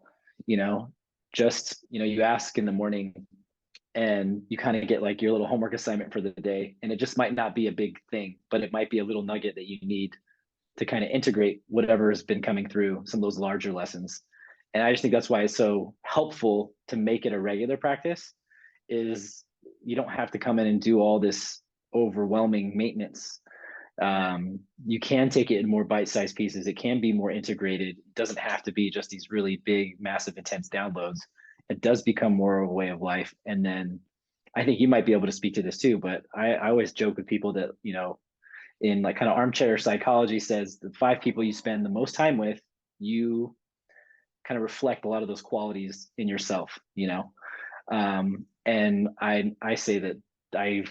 you know just, you ask in the morning, and you kind of get like your little homework assignment for the day, and it just might not be a big thing, but it might be a little nugget that you need to kind of integrate whatever has been coming through, some of those larger lessons. And I just think that's why it's so helpful to make it a regular practice, is you don't have to come in and do all this overwhelming maintenance. You can take it in more bite-sized pieces. It can be more integrated. It doesn't have to be just these really big, massive, intense downloads. It does become more of a way of life. And then I think you might be able to speak to this too, but I always joke with people that, in like kind of armchair psychology, says the 5 people you spend the most time with, you kind of reflect a lot of those qualities in yourself. And I say that I've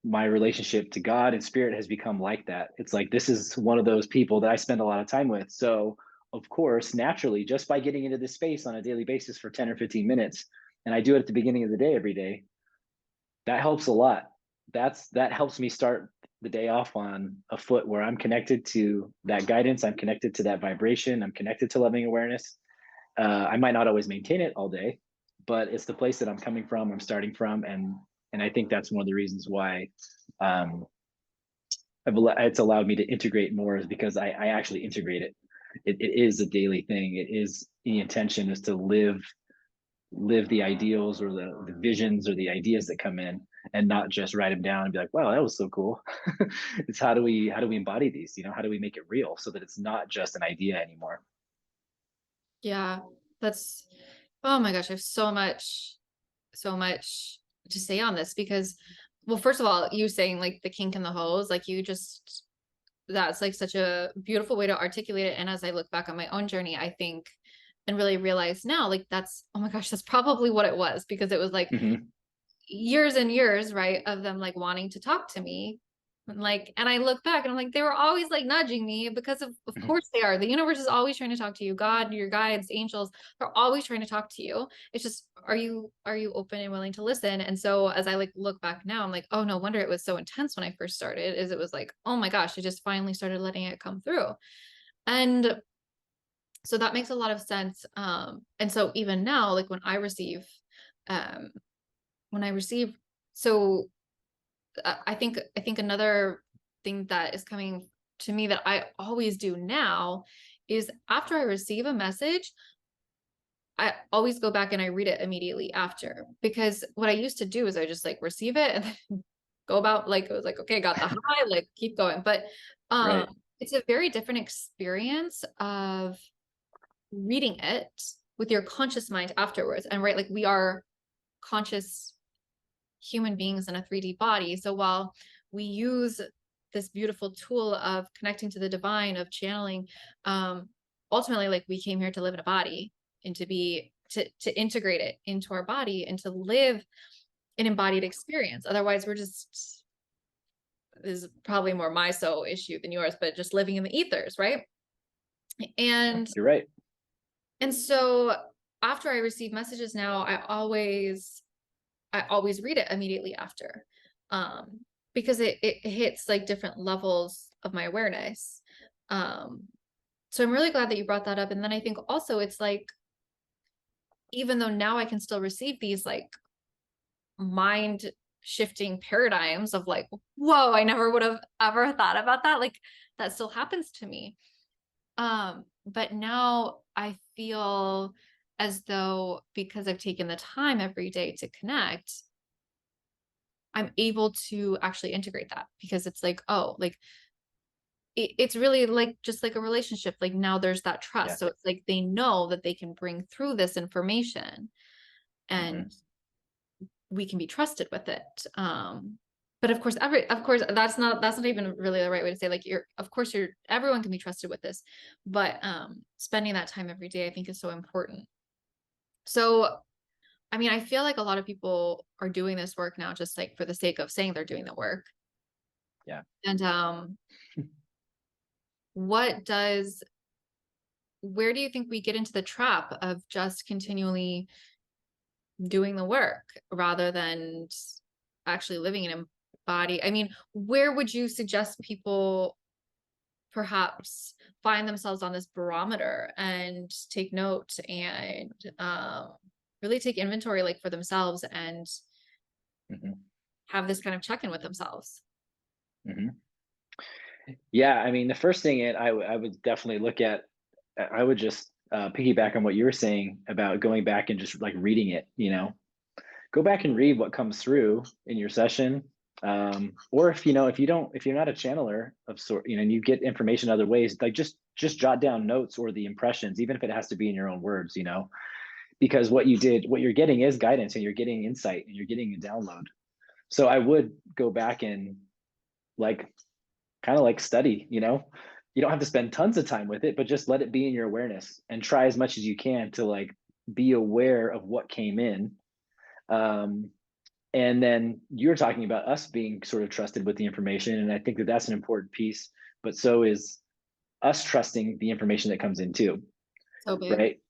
my relationship to God and spirit has become like that. It's like, this is one of those people that I spend a lot of time with. So of course, naturally, just by getting into this space on a daily basis for 10 or 15 minutes, and I do it at the beginning of the day every day, that helps a lot. That helps me start the day off on a foot where I'm connected to that guidance, I'm connected to that vibration, I'm connected to loving awareness. I might not always maintain it all day, but it's the place that I'm coming from, I'm starting from, and I think that's one of the reasons why, um, it's allowed me to integrate more, is because I actually integrate it. It is a daily thing. It is, the intention is to live the ideals, or the visions, or the ideas that come in, and not just write them down and be like, wow, that was so cool. It's how do we embody these? How do we make it real so that it's not just an idea anymore? Yeah, that's, oh my gosh, I have so much to say on this because, well, first of all, you saying like the kink in the hose, like you just, that's like such a beautiful way to articulate it. And as I look back on my own journey, I think and really realize now, like that's, oh my gosh, that's probably what it was, because it was like Hmm. years and years, right, of them like wanting to talk to me. And I look back and I'm like, they were always like nudging me because of course they are. The universe is always trying to talk to you. God, your guides, angels, they're always trying to talk to you. It's just, are you open and willing to listen? And so as I like look back now, I'm like, oh, no wonder it was so intense when I first started, is it was like, oh my gosh, I just finally started letting it come through. And so that makes a lot of sense. And so even now, like um, when I receive, so I think another thing that is coming to me that I always do now is after I receive a message, I always go back and I read it immediately after, because what I used to do is I just like receive it and then go about, like it was like, okay, got the high, like keep going. But um Right. it's a very different experience of reading it with your conscious mind afterwards. And right, like we are conscious human beings in a 3D body. So while we use this beautiful tool of connecting to the divine, of channeling, um, ultimately, like we came here to live in a body and to integrate it into our body and to live an embodied experience. Otherwise, we're just, this is probably more my soul issue than yours, but just living in the ethers, right? And You're right. so after I receive messages now, I always read it immediately after. because it hits like different levels of my awareness. So I'm really glad that you brought that up. And then I think also it's like, even though now I can still receive these like mind shifting paradigms of like, whoa, I never would have ever thought about that. Like that still happens to me. But now I feel as though because I've taken the time every day to connect, I'm able to actually integrate that because it's like, oh, like it's really like just like a relationship. Like now there's that Yeah. trust. So it's like they know that they can bring through this information Hmm. and we can be trusted with it. But of course, that's not even really the right way to say like of course everyone can be trusted with this, but spending that time every day I think is so important. So I mean, I feel like a lot of people are doing this work now just like for the sake of saying they're doing the work. Yeah. And what does where do you think we get into the trap of just continually doing the work rather than actually living in a body? I mean, where would you suggest people perhaps find themselves on this barometer and take note and really take inventory like for themselves and Hmm. have this kind of check-in with themselves? Hmm. Yeah, I mean, the first thing I would definitely look at, I would just piggyback on what you were saying about going back and just like reading it, go back and read what comes through in your session. Or if, if you're not a channeler of sort, and you get information other ways, like just jot down notes or the impressions, even if it has to be in your own words, because what you're getting is guidance and you're getting insight and you're getting a download. So I would go back and like kind of like study, you don't have to spend tons of time with it, but just let it be in your awareness and try as much as you can to like be aware of what came in. Um, and then you're talking about us being sort of trusted with the information. And I think that that's an important piece, but so is us trusting the information that comes in too, So big. right?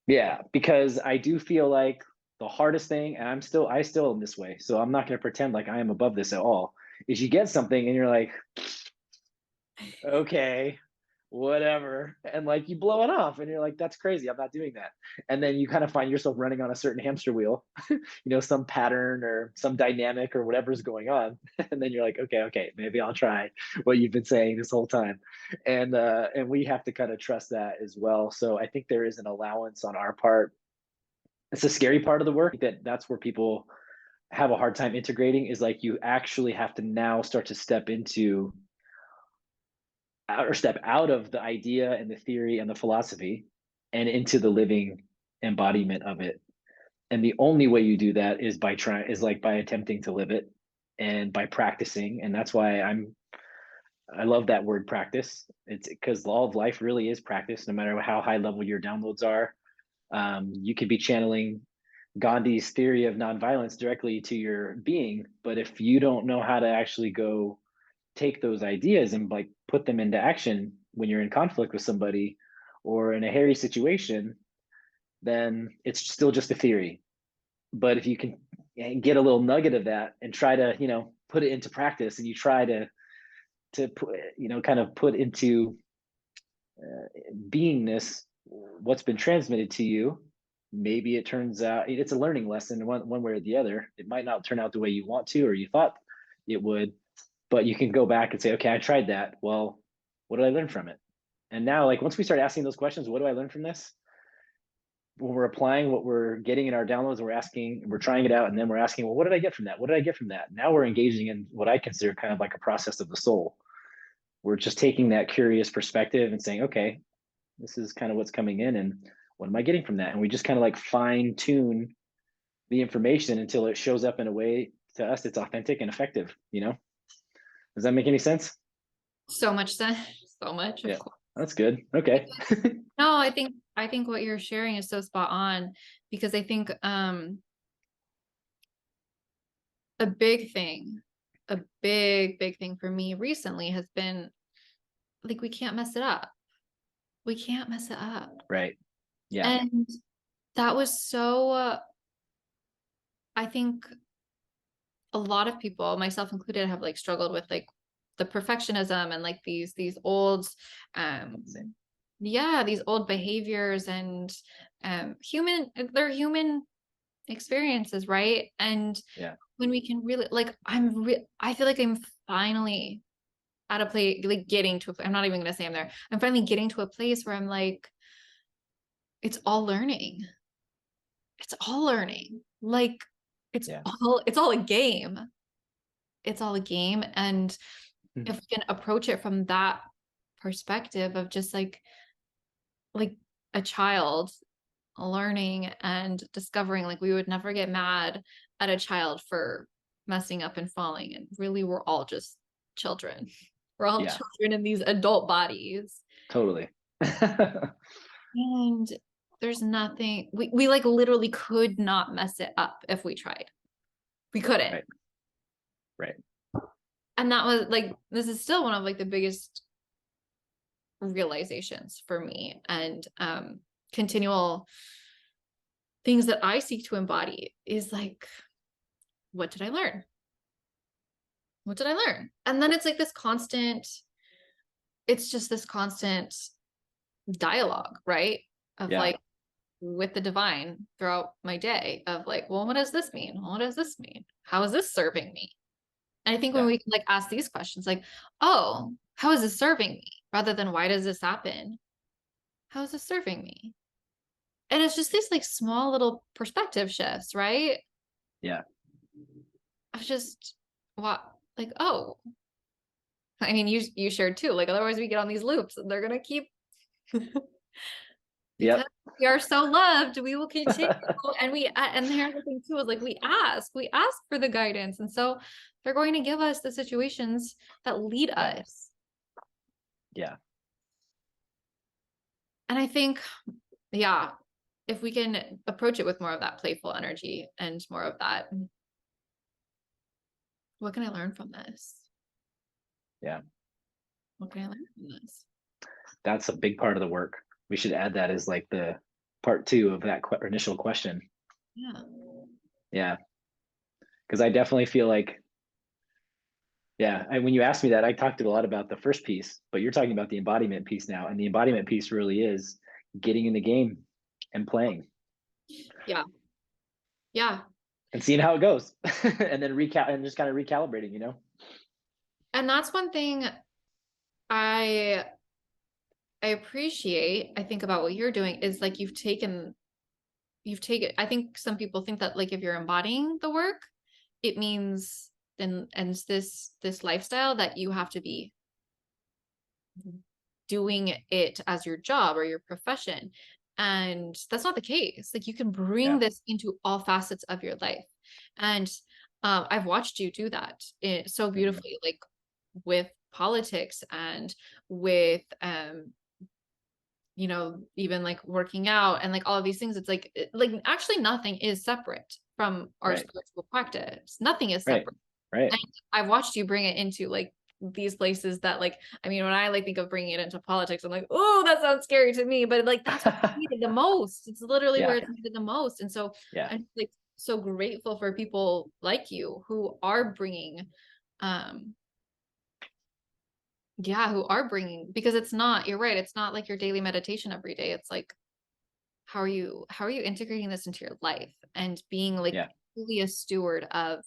Yeah, because I do feel like the hardest thing, and I still am this way, so I'm not going to pretend like I am above this at all, is you get something and you're like, okay, whatever, and like you blow it off and you're like, that's crazy, I'm not doing that. And then you kind of find yourself running on a certain hamster wheel, some pattern or some dynamic or whatever's going on. And then you're like, okay, maybe I'll try what you've been saying this whole time. And we have to kind of trust that as well. So I think there is an allowance on our part. It's a scary part of the work that's where people have a hard time integrating, is like you actually have to now start to step out of the idea and the theory and the philosophy and into the living embodiment of it. And the only way you do that is by attempting to live it and by practicing. And that's why I love that word practice. It's because all of life really is practice, no matter how high level your downloads are. You could be channeling Gandhi's theory of nonviolence directly to your being, but if you don't know how to actually go take those ideas and like put them into action when you're in conflict with somebody or in a hairy situation, then it's still just a theory. But if you can get a little nugget of that and try to, put it into practice, and you try to put, kind of put into beingness what's been transmitted to you, maybe it turns out it's a learning lesson one way or the other. It might not turn out the way you want to or you thought it would, but you can go back and say, okay, I tried that. Well, what did I learn from it? And now, like, once we start asking those questions, what do I learn from this? When we're applying what we're getting in our downloads, we're trying it out, and then we're asking, well, what did I get from that? What did I get from that? Now we're engaging in what I consider kind of like a process of the soul. We're just taking that curious perspective and saying, okay, this is kind of what's coming in, and what am I getting from that? And we just kind of like fine tune the information until it shows up in a way to us that's authentic and effective. Does that make any sense? So much sense. So much, of Yeah, course. that's good. Okay. No, I think what you're sharing is so spot on because I think a big thing, a big thing for me recently has been like we can't mess it up. We can't mess it up. Right. Yeah. And that was so I think a lot of people, myself included, have like struggled with like the perfectionism and like these old um yeah, these old behaviors and they're human experiences, right? And Yeah. when we can really like I feel like I'm finally at a place, like getting to I'm not even gonna say I'm there. I'm finally getting to a place where I'm like, it's all learning. It's all learning. Like Yeah. it's all a game. It's all a game. And if we can approach it from that perspective of just like a child learning and discovering, like we would never get mad at a child for messing up and falling, and really we're all just children. We're all Yeah. children in these adult bodies, Totally. and there's nothing we like literally could not mess it up if we tried. We couldn't. Right. Right. And that was like, this is still one of like the biggest realizations for me, and continual things that I seek to embody is like, what did I learn? What did I learn? And then it's like this constant, it's just this constant dialogue, right? Of Yeah. like with the divine throughout my day of like, well, what does this mean? What does this mean? How is this serving me? And I think when Yeah. we can like ask these questions, like, oh, how is this serving me? Rather than why does this happen? How is this serving me? And it's just these like small little perspective shifts, right? Yeah. Of just what, like, oh, I mean, you shared too. Like, otherwise we get on these loops and they're gonna keep because Yep. we are so loved, we will continue. And and here's the thing too, is like we ask for the guidance. And so they're going to give us the situations that lead Yeah. us. Yeah. And I think, yeah, if we can approach it with more of that playful energy and more of that, what can I learn from this? Yeah. What can I learn from this? That's a big part of the work. We should add that as like the part two of that initial question. Yeah. Yeah. Because I definitely feel like, yeah, and when you asked me that, I talked a lot about the first piece, but you're talking about the embodiment piece now. And the embodiment piece really is getting in the game and playing Yeah. Yeah. and seeing how it goes. And then and just kind of recalibrating, you know? And that's one thing I I appreciate, I think about what you're doing is like you've taken, I think some people think that like if you're embodying the work, it means and it's this lifestyle that you have to be doing it as your job or your profession. And that's not the case. Like you can bring Yeah. this into all facets of your life. And I've watched you do that so beautifully, like with politics and with you know, even like working out and like all of these things. It's like actually nothing is separate from our Right. spiritual practice. Nothing is Right. separate. Right. And I've watched you bring it into like these places that like, I mean, when I like think of bringing it into politics, I'm like, oh, that sounds scary to me. But like that's what's needed the most. It's literally where Yeah. it's needed the most. And so Yeah. I'm like so grateful for people like you who are bringing um yeah, who are bringing, because it's not, you're right, it's not like your daily meditation every day. It's like how are you integrating this into your life and being like Yeah. truly a steward of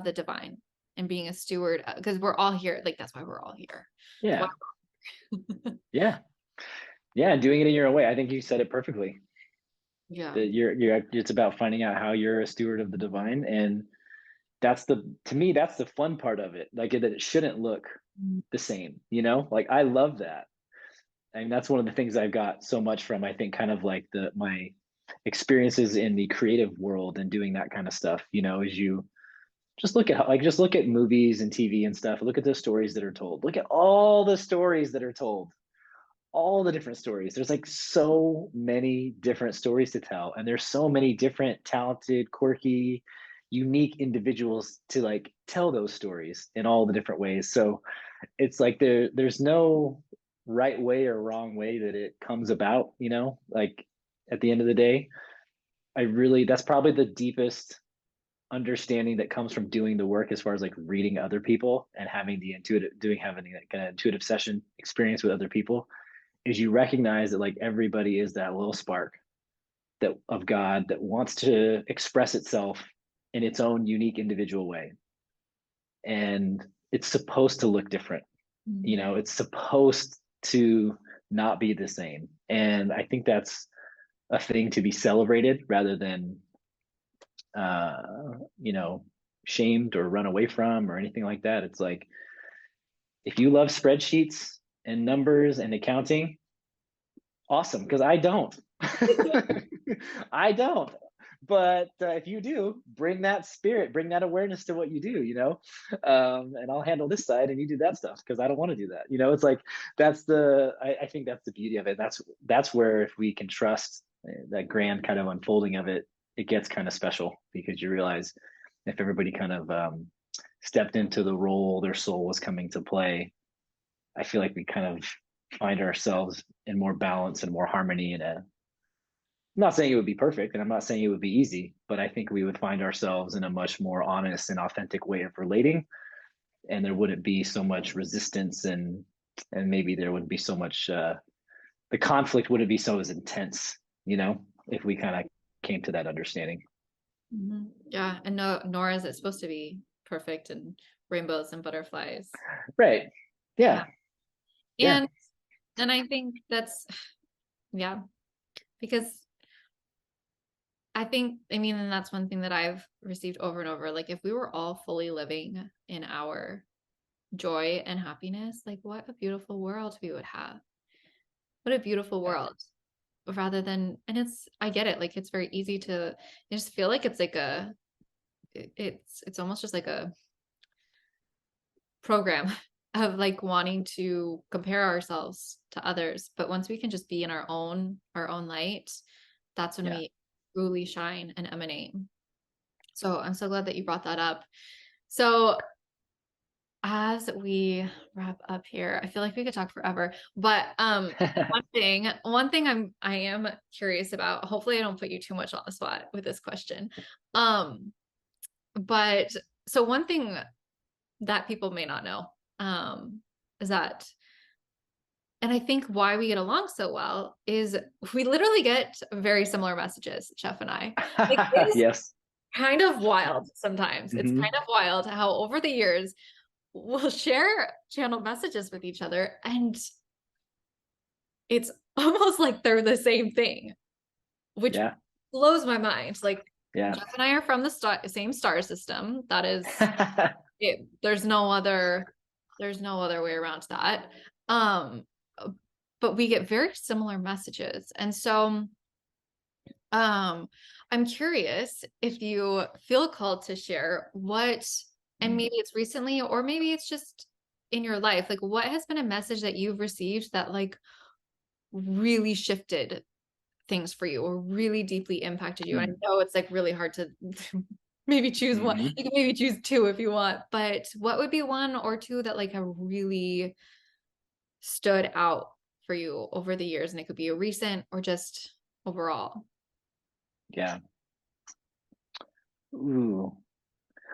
the divine, and being a steward because we're all here, like that's why we're all here. That's Yeah. why- Yeah. Yeah. And doing it in your own way. I think you said it perfectly. yeah. That it's about finding out how you're a steward of the divine. And that's to me, that's the fun part of it. Like that it shouldn't look the same, you know? Like I love that. And that's one of the things I've got so much from, I think, kind of like my experiences in the creative world and doing that kind of stuff, you know, is you just look at movies and TV and stuff. Look at the stories that are told. Look at all the stories that are told, all the different stories. There's like so many different stories to tell, and there's so many different talented, quirky, unique individuals to like tell those stories in all the different ways. So it's like there's no right way or wrong way that it comes about, you know? Like at the end of the day, I really, that's probably the deepest understanding that comes from doing the work as far as like reading other people and having the having like an intuitive session experience with other people is you recognize that like everybody is that little spark that of God that wants to express itself in its own unique individual way. And it's supposed to look different. You know, it's supposed to not be the same. And I think that's a thing to be celebrated rather than you know, shamed or run away from or anything like that. It's like if you love spreadsheets and numbers and accounting, awesome, because I don't. I don't. But if you do, bring that spirit, bring that awareness to what you do, you know, and I'll handle this side and you do that stuff because I don't want to do that. You know, it's like I think that's the beauty of it. That's where if we can trust that grand kind of unfolding of it, it gets kind of special because you realize if everybody kind of stepped into the role their soul was coming to play, I feel like we kind of find ourselves in more balance and more harmony in a I'm not saying it would be perfect and I'm not saying it would be easy, but I think we would find ourselves in a much more honest and authentic way of relating. And there wouldn't be so much resistance and maybe there wouldn't be so much the conflict wouldn't be so as intense, you know, if we kind of came to that understanding. Yeah, and no, nor is it supposed to be perfect and rainbows and butterflies. Right. Yeah. Yeah. Yeah. And I think that's yeah, because I mean, and that's one thing that I've received over and over. Like, if we were all fully living in our joy and happiness, like, what a beautiful world we would have. What a beautiful world. Rather than, and I get it. Like, it's very easy to I just feel like it's like it's almost just like a program of like wanting to compare ourselves to others. But once we can just be in our own light, that's when Yeah. we truly shine and emanate. So I'm so glad that you brought that up. So as we wrap up here, I feel like we could talk forever, but one thing I am curious about, hopefully I don't put you too much on the spot with this question. But so one thing that people may not know is that, and I think why we get along so well is we literally get very similar messages, Jeff and I. Like, it is Yes. kind of wild sometimes. It's Hmm. kind of wild how over the years we'll share channeled messages with each other and it's almost like they're the same thing, which Yeah. blows my mind. Like, Yeah. Jeff and I are from the same star system. That is it. There's no other way around that. Um, but we get very similar messages. And so I'm curious if you feel called to share what, and maybe it's recently, or maybe it's just in your life, like what has been a message that you've received that like really shifted things for you or really deeply impacted you? And I know it's like really hard to maybe choose one. Mm-hmm. You can maybe choose two if you want, but what would be one or two that like have really stood out for you over the years? And it could be a recent or just overall. Yeah. Ooh.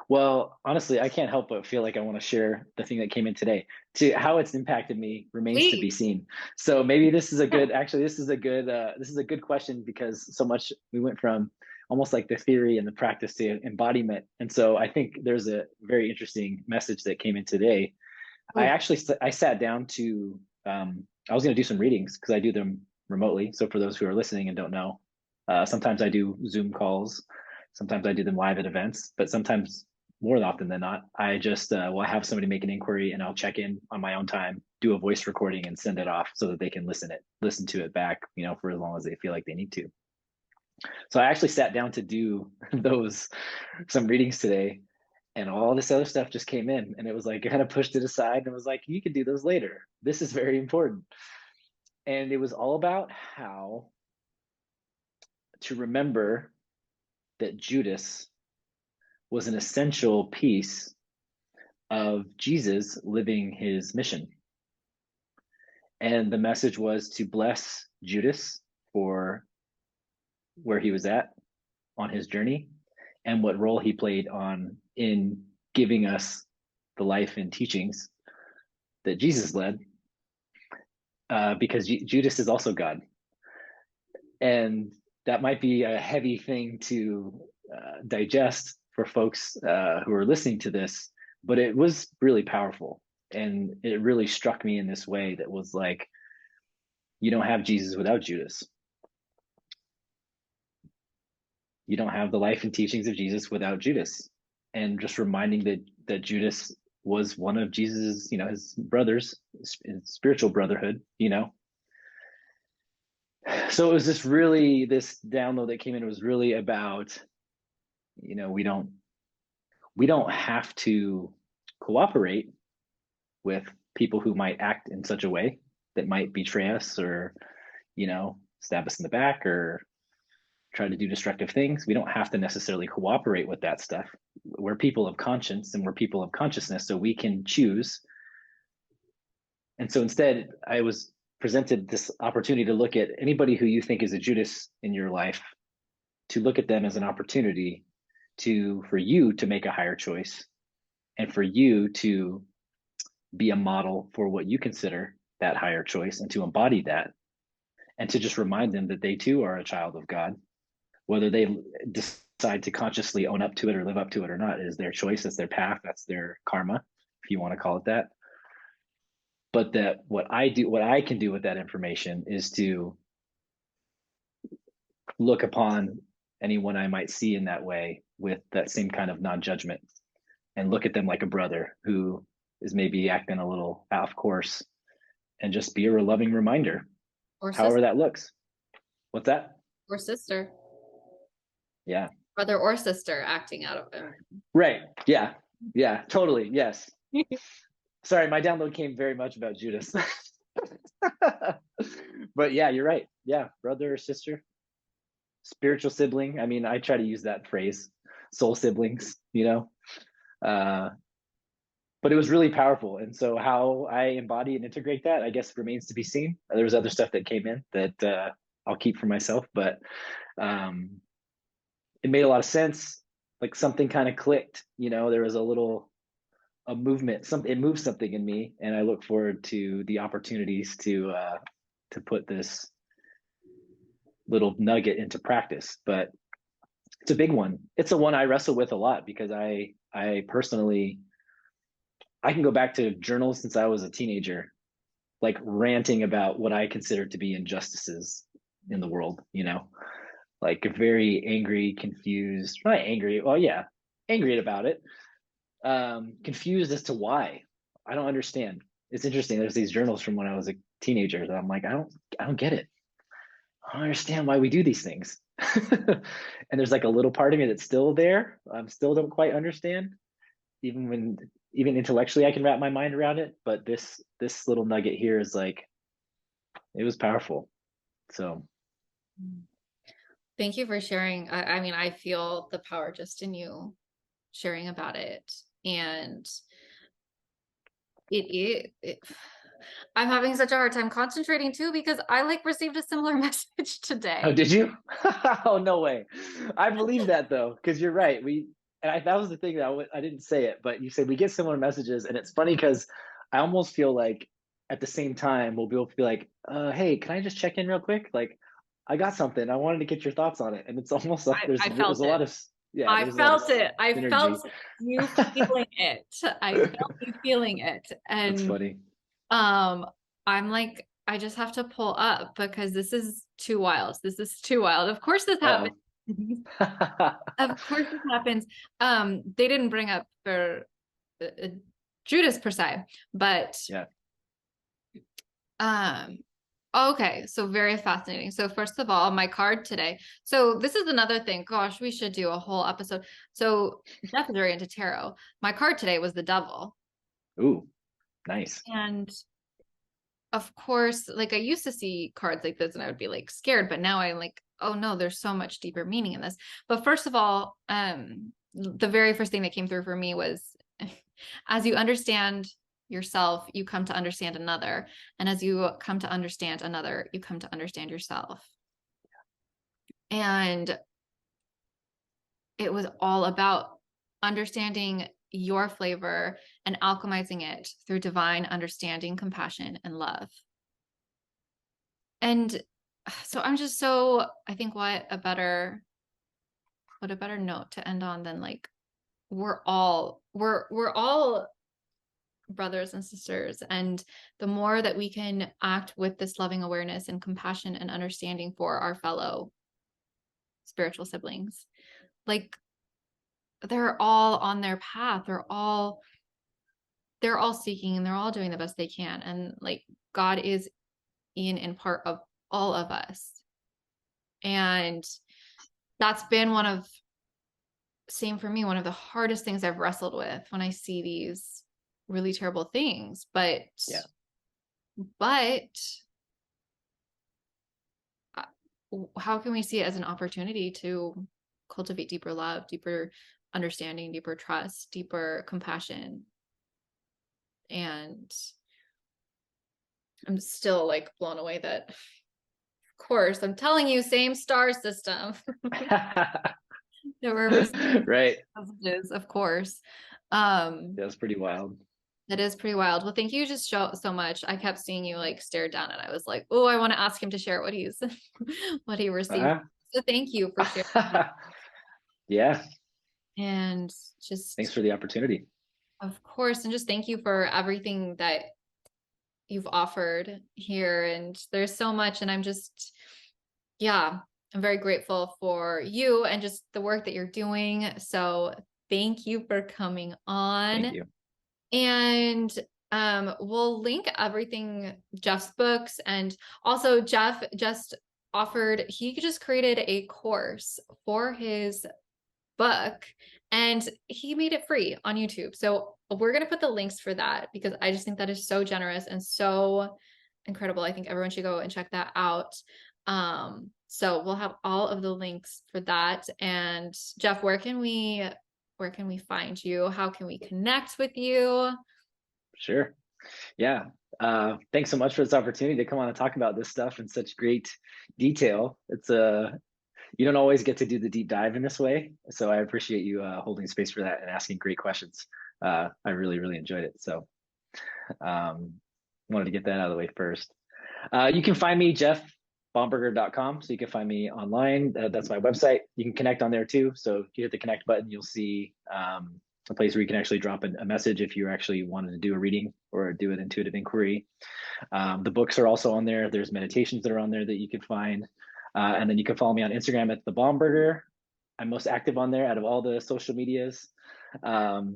Well, honestly, I can't help but feel like I want to share the thing that came in today. To how it's impacted me remains to be Please. seen. So maybe this is a good, actually, this is a good question because so much we went from almost like the theory and the practice to embodiment. And so I think there's a very interesting message that came in today. Oh, I sat down to, I was going to do some readings because I do them remotely. So for those who are listening and don't know, sometimes I do Zoom calls. Sometimes I do them live at events, but sometimes more often than not, I just will have somebody make an inquiry and I'll check in on my own time, do a voice recording and send it off so that they can listen to it back, you know, for as long as they feel like they need to. So I actually sat down to do some readings today and all this other stuff just came in and it was like I kind of pushed it aside and was like, you can do those later. This is very important. And it was all about how to remember that Judas was an essential piece of Jesus living his mission. And the message was to bless Judas for where he was at on his journey and what role he played in giving us the life and teachings that Jesus led, because Judas is also God. And that might be a heavy thing to digest for folks who are listening to this, but it was really powerful. And it really struck me in this way that was like, you don't have Jesus without Judas. You don't have the life and teachings of Jesus without Judas. And just reminding that Judas was one of Jesus's, his brothers, his spiritual brotherhood, So it was this download that came in. It was really about, we don't have to cooperate with people who might act in such a way that might betray us or, stab us in the back or try to do destructive things. We don't have to necessarily cooperate with that stuff. We're people of conscience and we're people of consciousness, so we can choose. And so instead, I was presented this opportunity to look at anybody who you think is a Judas in your life, to look at them as an opportunity for you to make a higher choice and for you to be a model for what you consider that higher choice and to embody that, and to just remind them that they too are a child of God. Whether they decide to consciously own up to it or live up to it or not is their choice. That's their path. That's their karma, if you want to call it that. But that what I can do with that information is to look upon anyone I might see in that way with that same kind of non-judgment, and look at them like a brother who is maybe acting a little off course, and just be a loving reminder, Or however sister. that looks. What's that? Or sister. Yeah. Brother or sister acting out of him. Right. Yeah. Yeah. Totally. Yes. Sorry, my download came very much about Judas. But yeah, you're right. Yeah, brother or sister, spiritual sibling. I mean, I try to use that phrase, soul siblings, but it was really powerful. And so how I embody and integrate that, I guess, remains to be seen. There was other stuff that came in that I'll keep for myself, but it made a lot of sense. Like something kind of clicked, there was a movement, it moved something in me, and I look forward to the opportunities to put this little nugget into practice. But it's a big one. It's a one I wrestle with a lot, because I personally, I can go back to journals since I was a teenager, like ranting about what I consider to be injustices in the world, like very angry, confused, not angry. Well, yeah, angry about it. Confused as to why. I don't understand. It's interesting. There's these journals from when I was a teenager that I'm like, I don't get it. I don't understand why we do these things. And there's like a little part of me that's still there. I still don't quite understand, even intellectually I can wrap my mind around it. But this little nugget here is like, it was powerful. So Thank you for sharing. I mean, I feel the power just in you sharing about it. And I'm having such a hard time concentrating too, because I received a similar message today. Oh, did you? Oh, no way. I believe that though, because you're right. That was the thing that I didn't say it, but you said we get similar messages, and it's funny because I almost feel like at the same time we'll be able to be like, hey, can I just check in real quick? Like, I got something. I wanted to get your thoughts on it, and it's almost like there's a lot of I felt it. I synergy. felt you feeling it. I felt you feeling it. And that's funny. I'm like, I just have to pull up because this is too wild. This is too wild. Of course this happens. Of course this happens. They didn't bring up for Judas per se, but yeah. Okay, so very fascinating. So first of all, my card today. So this is another thing. Gosh, we should do a whole episode. So Jeff is very into tarot. My card today was the devil. Ooh, nice. And of course, like I used to see cards like this and I would be like scared, but now I'm like, oh no, there's so much deeper meaning in this. But first of all, the very first thing that came through for me was as you understand yourself, you come to understand another. And as you come to understand another, you come to understand yourself. And it was all about understanding your flavor and alchemizing it through divine understanding, compassion, and love. And so I'm just so, I think what a better note to end on than like we're all brothers and sisters, and the more that we can act with this loving awareness and compassion and understanding for our fellow spiritual siblings, like they're all on their path, they're all seeking and they're all doing the best they can, and like God is in and part of all of us. And that's been same for me, one of the hardest things I've wrestled with when I see these really terrible things. But Yeah. How can we see it as an opportunity to cultivate deeper love, deeper understanding, deeper trust, deeper compassion? And I'm still like blown away that, of course, I'm telling you, same star system. There were Right. messages, of course. That's pretty wild. That is pretty wild. Well, thank you just so much. I kept seeing you like stare down, and I was like, oh, I want to ask him to share what he's what he received. So thank you for sharing. Yeah. And just, Thanks for the opportunity. of course, and just thank you for everything that you've offered here. And there's so much, and I'm just, yeah, I'm very grateful for you and just the work that you're doing. So thank you for coming on. Thank you. And we'll link everything, Jeff's books, and also Jeff just offered, he just created a course for his book and he made it free on YouTube. So we're going to put the links for that because I just think that is so generous and so incredible. I think everyone should go and check that out. So we'll have all of the links for that. And Jeff, where can we find you? How can we connect with you? Sure. Yeah. Thanks so much for this opportunity to come on and talk about this stuff in such great detail. It's you don't always get to do the deep dive in this way. So I appreciate you holding space for that and asking great questions. I really, really enjoyed it. So wanted to get that out of the way first. You can find me, jeffbomberger.com. So you can find me online. That's my website. You can connect on there too. So if you hit the connect button, you'll see a place where you can actually drop a message if you actually wanted to do a reading or do an intuitive inquiry. The books are also on there. There's meditations that are on there that you can find. And then you can follow me on Instagram at the Bomberger. I'm most active on there out of all the social medias. It'll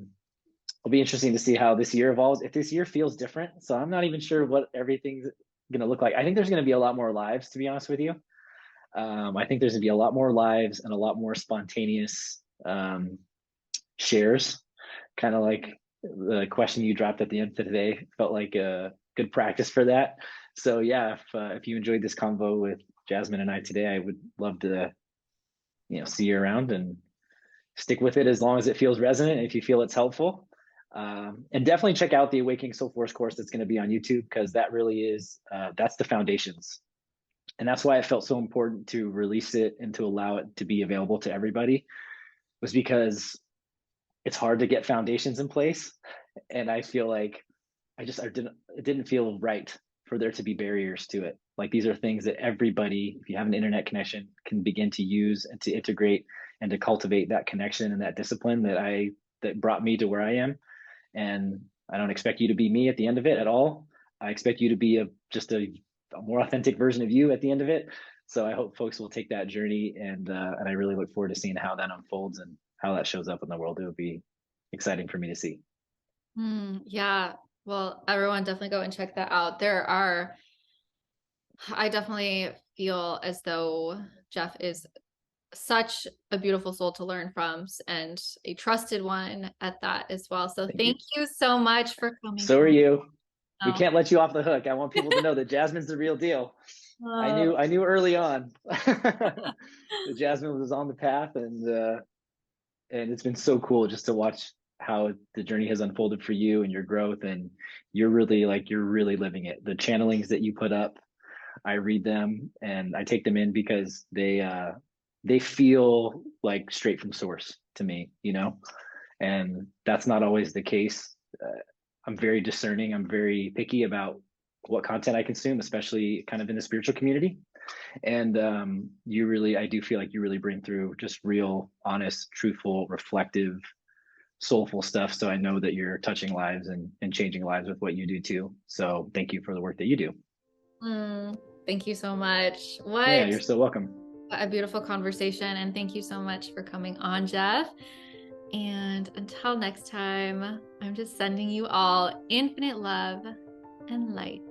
be interesting to see how this year evolves. If this year feels different, so I'm not even sure what everything's going to look like. I think there's going to be a lot more lives, to be honest with you. I think there's going to be a lot more lives and a lot more spontaneous shares. Kind of like the question you dropped at the end of today felt like a good practice for that. So yeah, if you enjoyed this convo with Jasmine and I today, I would love to, see you around and stick with it as long as it feels resonant. If you feel it's helpful, and definitely check out the Awakening Soul Force course that's going to be on YouTube, because that really is that's the foundations, and that's why it felt so important to release it and to allow it to be available to everybody, was because it's hard to get foundations in place, and I feel like it didn't feel right for there to be barriers to it. Like, these are things that everybody, if you have an internet connection, can begin to use and to integrate and to cultivate that connection and that discipline that brought me to where I am. And I don't expect you to be me at the end of it at all. I expect you to be just a more authentic version of you at the end of it. So I hope folks will take that journey, and I really look forward to seeing how that unfolds and how that shows up in the world. It would be exciting for me to see. Yeah. Well, everyone definitely go and check that out. I definitely feel as though Jeff is such a beautiful soul to learn from, and a trusted one at that as well. So thank you so much for coming. So are you. We can't let you off the hook. I want people to know that Jasmine's the real deal. I knew early on that Jasmine was on the path, and it's been so cool just to watch how the journey has unfolded for you and your growth, and you're really living it. The channelings that you put up, I read them and I take them in because they feel like straight from source to me, you know, and that's not always the case. I'm very discerning. I'm very picky about what content I consume, especially kind of in the spiritual community. And you really, I do feel like you really bring through just real, honest, truthful, reflective, soulful stuff. So I know that you're touching lives and changing lives with what you do too. So thank you for the work that you do. Thank you so much. Yeah, What you're so welcome. a beautiful conversation. And thank you so much for coming on, Jeff. And until next time, I'm just sending you all infinite love and light.